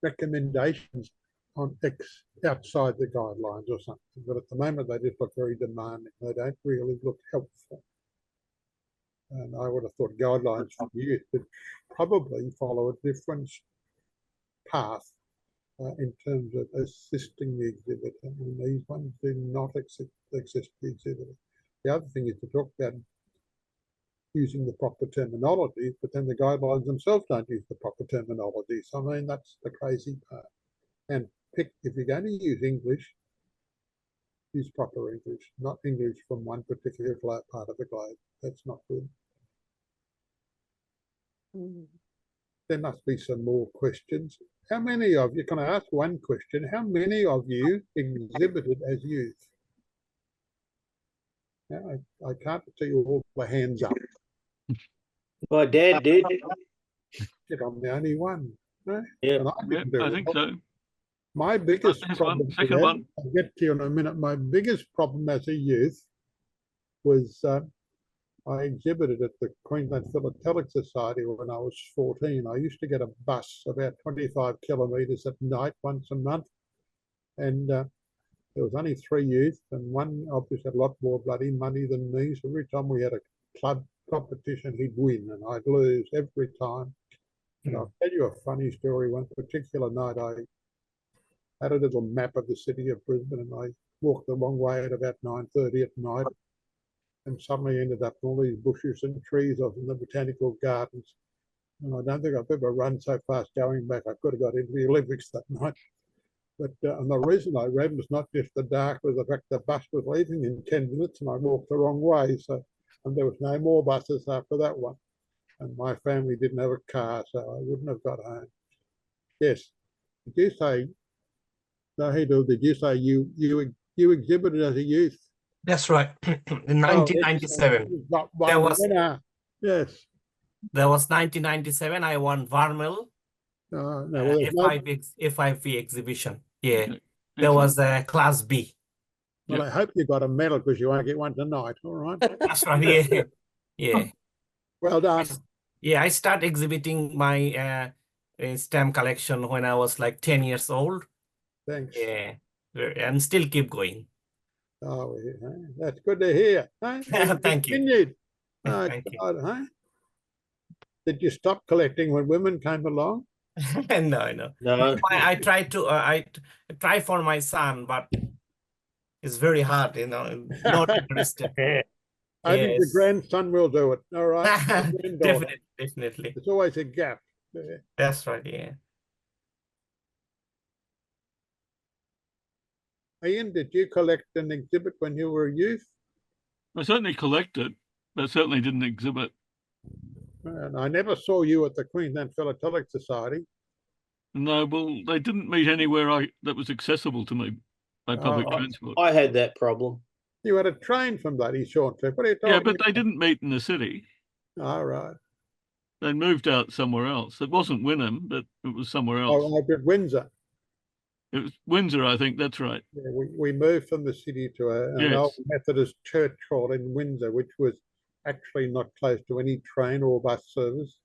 recommendations on outside the guidelines or something. But at the moment, they just look very demanding. They don't really look helpful. And I would have thought guidelines for youth would probably follow a different path in terms of assisting the exhibitor, and these ones do not assist the exhibitor. The other thing is to talk about using the proper terminology, but then the guidelines themselves don't use the proper terminology. So I mean, that's the crazy part. And if you're going to use English, use proper English, not English from one particular part of the globe. That's not good. there must be some more questions. How many of you, can I ask one question? How many of you exhibited as youth? Now, I can't see all the hands up. My dad did. Yet I'm the only one. No? Yeah. And I Yeah, didn't do I it. think so. My biggest There's problem, one. Second with that, one. I'll get to you in a minute. My biggest problem as a youth was I exhibited at the Queensland Philatelic Society when I was 14. I used to get a bus about 25 kilometres at night once a month, and there was only 3 youth, and one obviously had a lot more bloody money than me. So every time we had a club competition, he'd win, and I'd lose every time. And I'll tell you a funny story. One particular night, I had a little map of the city of Brisbane, and I walked the wrong way at about 9:30 at night, and suddenly ended up in all these bushes and trees off in the botanical gardens. And I don't think I've ever run so fast going back. I could have got into the Olympics that night. But and the reason I ran was not just the dark, was the fact the bus was leaving in 10 minutes and I walked the wrong way. So, and there was no more buses after that one. And my family didn't have a car, so I wouldn't have got home. Yes. Did you say, Nahidul, did you say you exhibited as a youth? That's right. In 1997, there was winner. Yes. there was 1997. I won Varmel No, well, FIV exhibition. Yeah, Okay. there was a class B. Well, I hope you got a medal because you won't get one tonight. All right. That's right. Yeah, yeah. Well done. Yeah, I started exhibiting my stamp collection when I was like 10 years old. Thanks. Yeah, and still keep going. Oh, yeah, that's good to hear. Hey? Thank you. Continued. Oh, Thank you. God, hey? Did you stop collecting when women came along? No. No. I try to I try for my son, but it's very hard, not interested. I think the Yes. grandson will do it. All right. Definitely. There's always a gap. Yeah. That's right, yeah. Ian, did you collect and exhibit when you were a youth? I certainly collected, but certainly didn't exhibit. And I never saw you at the Queensland Philatelic Society. No, well, they didn't meet anywhere that was accessible to me by public Oh, transport. I had that problem. You had a train from bloody Shorncliffe. What are you talking Yeah, but about? they didn't meet in the city. All right. They moved out somewhere else. It wasn't Wynnum, but it was somewhere else. Oh, I did Windsor. It was Windsor, I think. That's right. Yeah, we moved from the city to an old Methodist church hall in Windsor, which was actually not close to any train or bus service.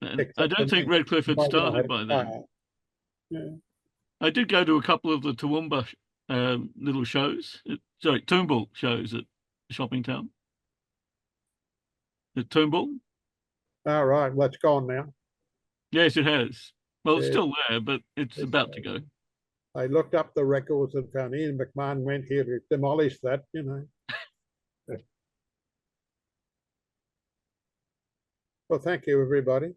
And I don't think Redcliffe had started by then. Yeah. I did go to a couple of the Toowoomba little shows. Toombul shows at Shopping Town. At Toombul. All right, well, it's gone now. Yes, it has. Well, it's Yeah. still there, but it's about to go. I looked up the records and found Ian McMahon went here to demolish that, Well, thank you, everybody.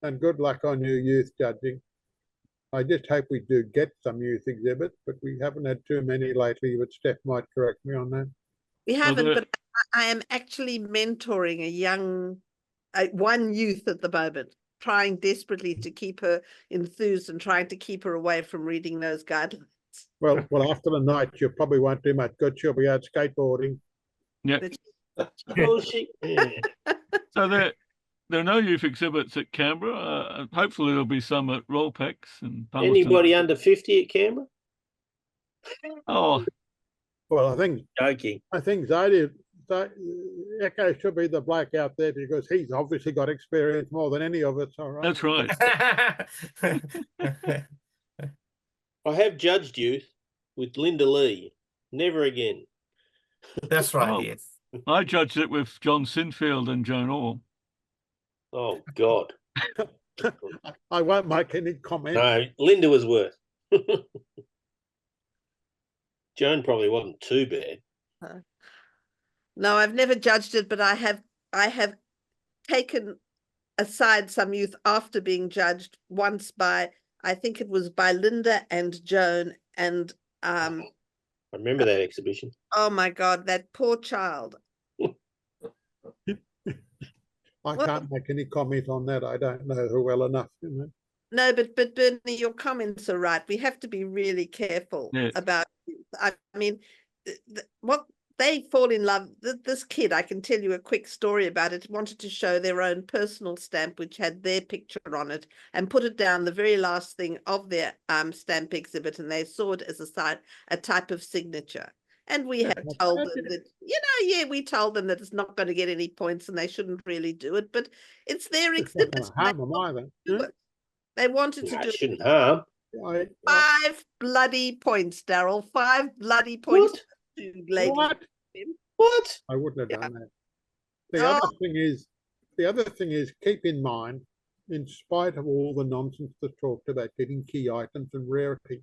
And good luck on your youth judging. I just hope we do get some youth exhibits, but we haven't had too many lately, but Steph might correct me on that. We haven't, but I am actually mentoring one youth at the moment, trying desperately to keep her enthused and trying to keep her away from reading those guidelines. Well, after the night, you probably won't do much good. She'll be out skateboarding. Yeah. So there are no youth exhibits at Canberra. Hopefully there'll be some at Rollpex and Palmerston. Anybody under 50 at Canberra? Oh, well, I think joking. I think Echo should be the bloke out there because he's obviously got experience more than any of us. All right. That's right. I have judged youth with Linda Lee. Never again. That's right. Yes. I judged it with John Sinfield and Joan Orr. Oh God. I won't make any comment. No, Linda was worse. Joan probably wasn't too bad. No, I've never judged it, but I have taken aside some youth after being judged once by, I think it was by Linda and Joan, and I remember that exhibition. Oh my God, that poor child. I Well- can't make any comment on that. I don't know her well enough. You know. No, but Bernie, your comments are right. We have to be really careful Yes. about. I mean, what they fall in love. This kid, I can tell you a quick story about it. Wanted to show their own personal stamp, which had their picture on it, and put it down the very last thing of their stamp exhibit, and they saw it as a type of signature. And we had told them that, we told them that it's not going to get any points and they shouldn't really do it, but it's their It's not exhibit. going to harm them either. Do it. They wanted to No, do it shouldn't harm. 5 bloody points, Darryl. 5 bloody points. What? To lady. What? What? I wouldn't have Yeah. done that. The Oh. other thing is, keep in mind, in spite of all the nonsense that talked about getting key items and rarity,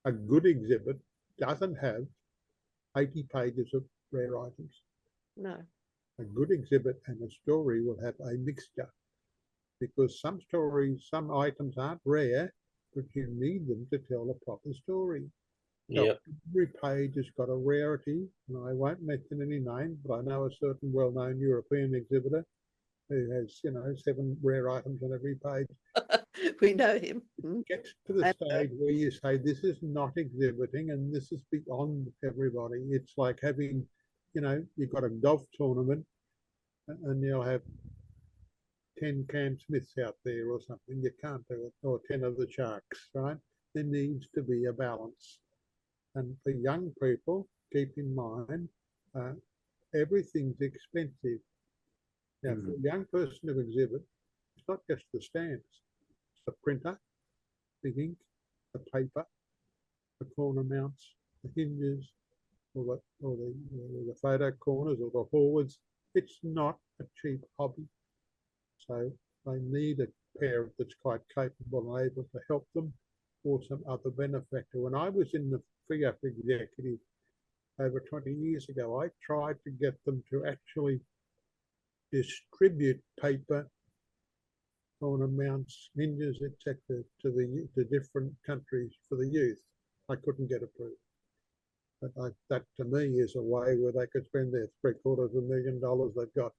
a good exhibit doesn't have 80 pages of rare items. No. A good exhibit and a story will have a mixture, because some stories, some items aren't rare, but you need them to tell a proper story. So Yep. every page has got a rarity, and I won't mention any name, but I know a certain well-known European exhibitor who has, 7 rare items on every page. We know him. Gets to the stage where you say, this is not exhibiting and this is beyond everybody. It's like having, you've got a golf tournament and you'll have 10 Cam Smiths out there or something. You can't do it, or 10 of the Sharks, right? There needs to be a balance. And for young people, keep in mind, everything's expensive. Now, for a young person to exhibit, it's not just the stamps. It's the printer, the ink, the paper, the corner mounts, the hinges, or the photo corners or the forwards. It's not a cheap hobby. So they need a parent that's quite capable and able to help them, or some other benefactor. When I was in the FIAP executive over 20 years ago, I tried to get them to actually distribute paper, corner mounts, hinges, etc., to different countries for the youth. I couldn't get approved. But that to me is a way where they could spend their $750,000 they've got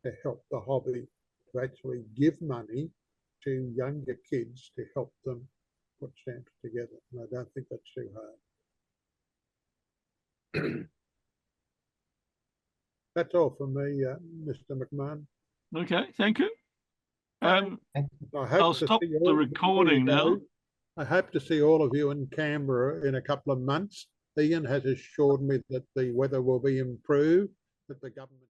to help the hobby, to actually give money to younger kids to help them put stamps together. And I don't think that's too hard. That's all from me, Mr. McMahon. Okay, thank you. I'll stop the recording now. I hope to see all of you in Canberra in a couple of months. Ian has assured me that the weather will be improved, that the government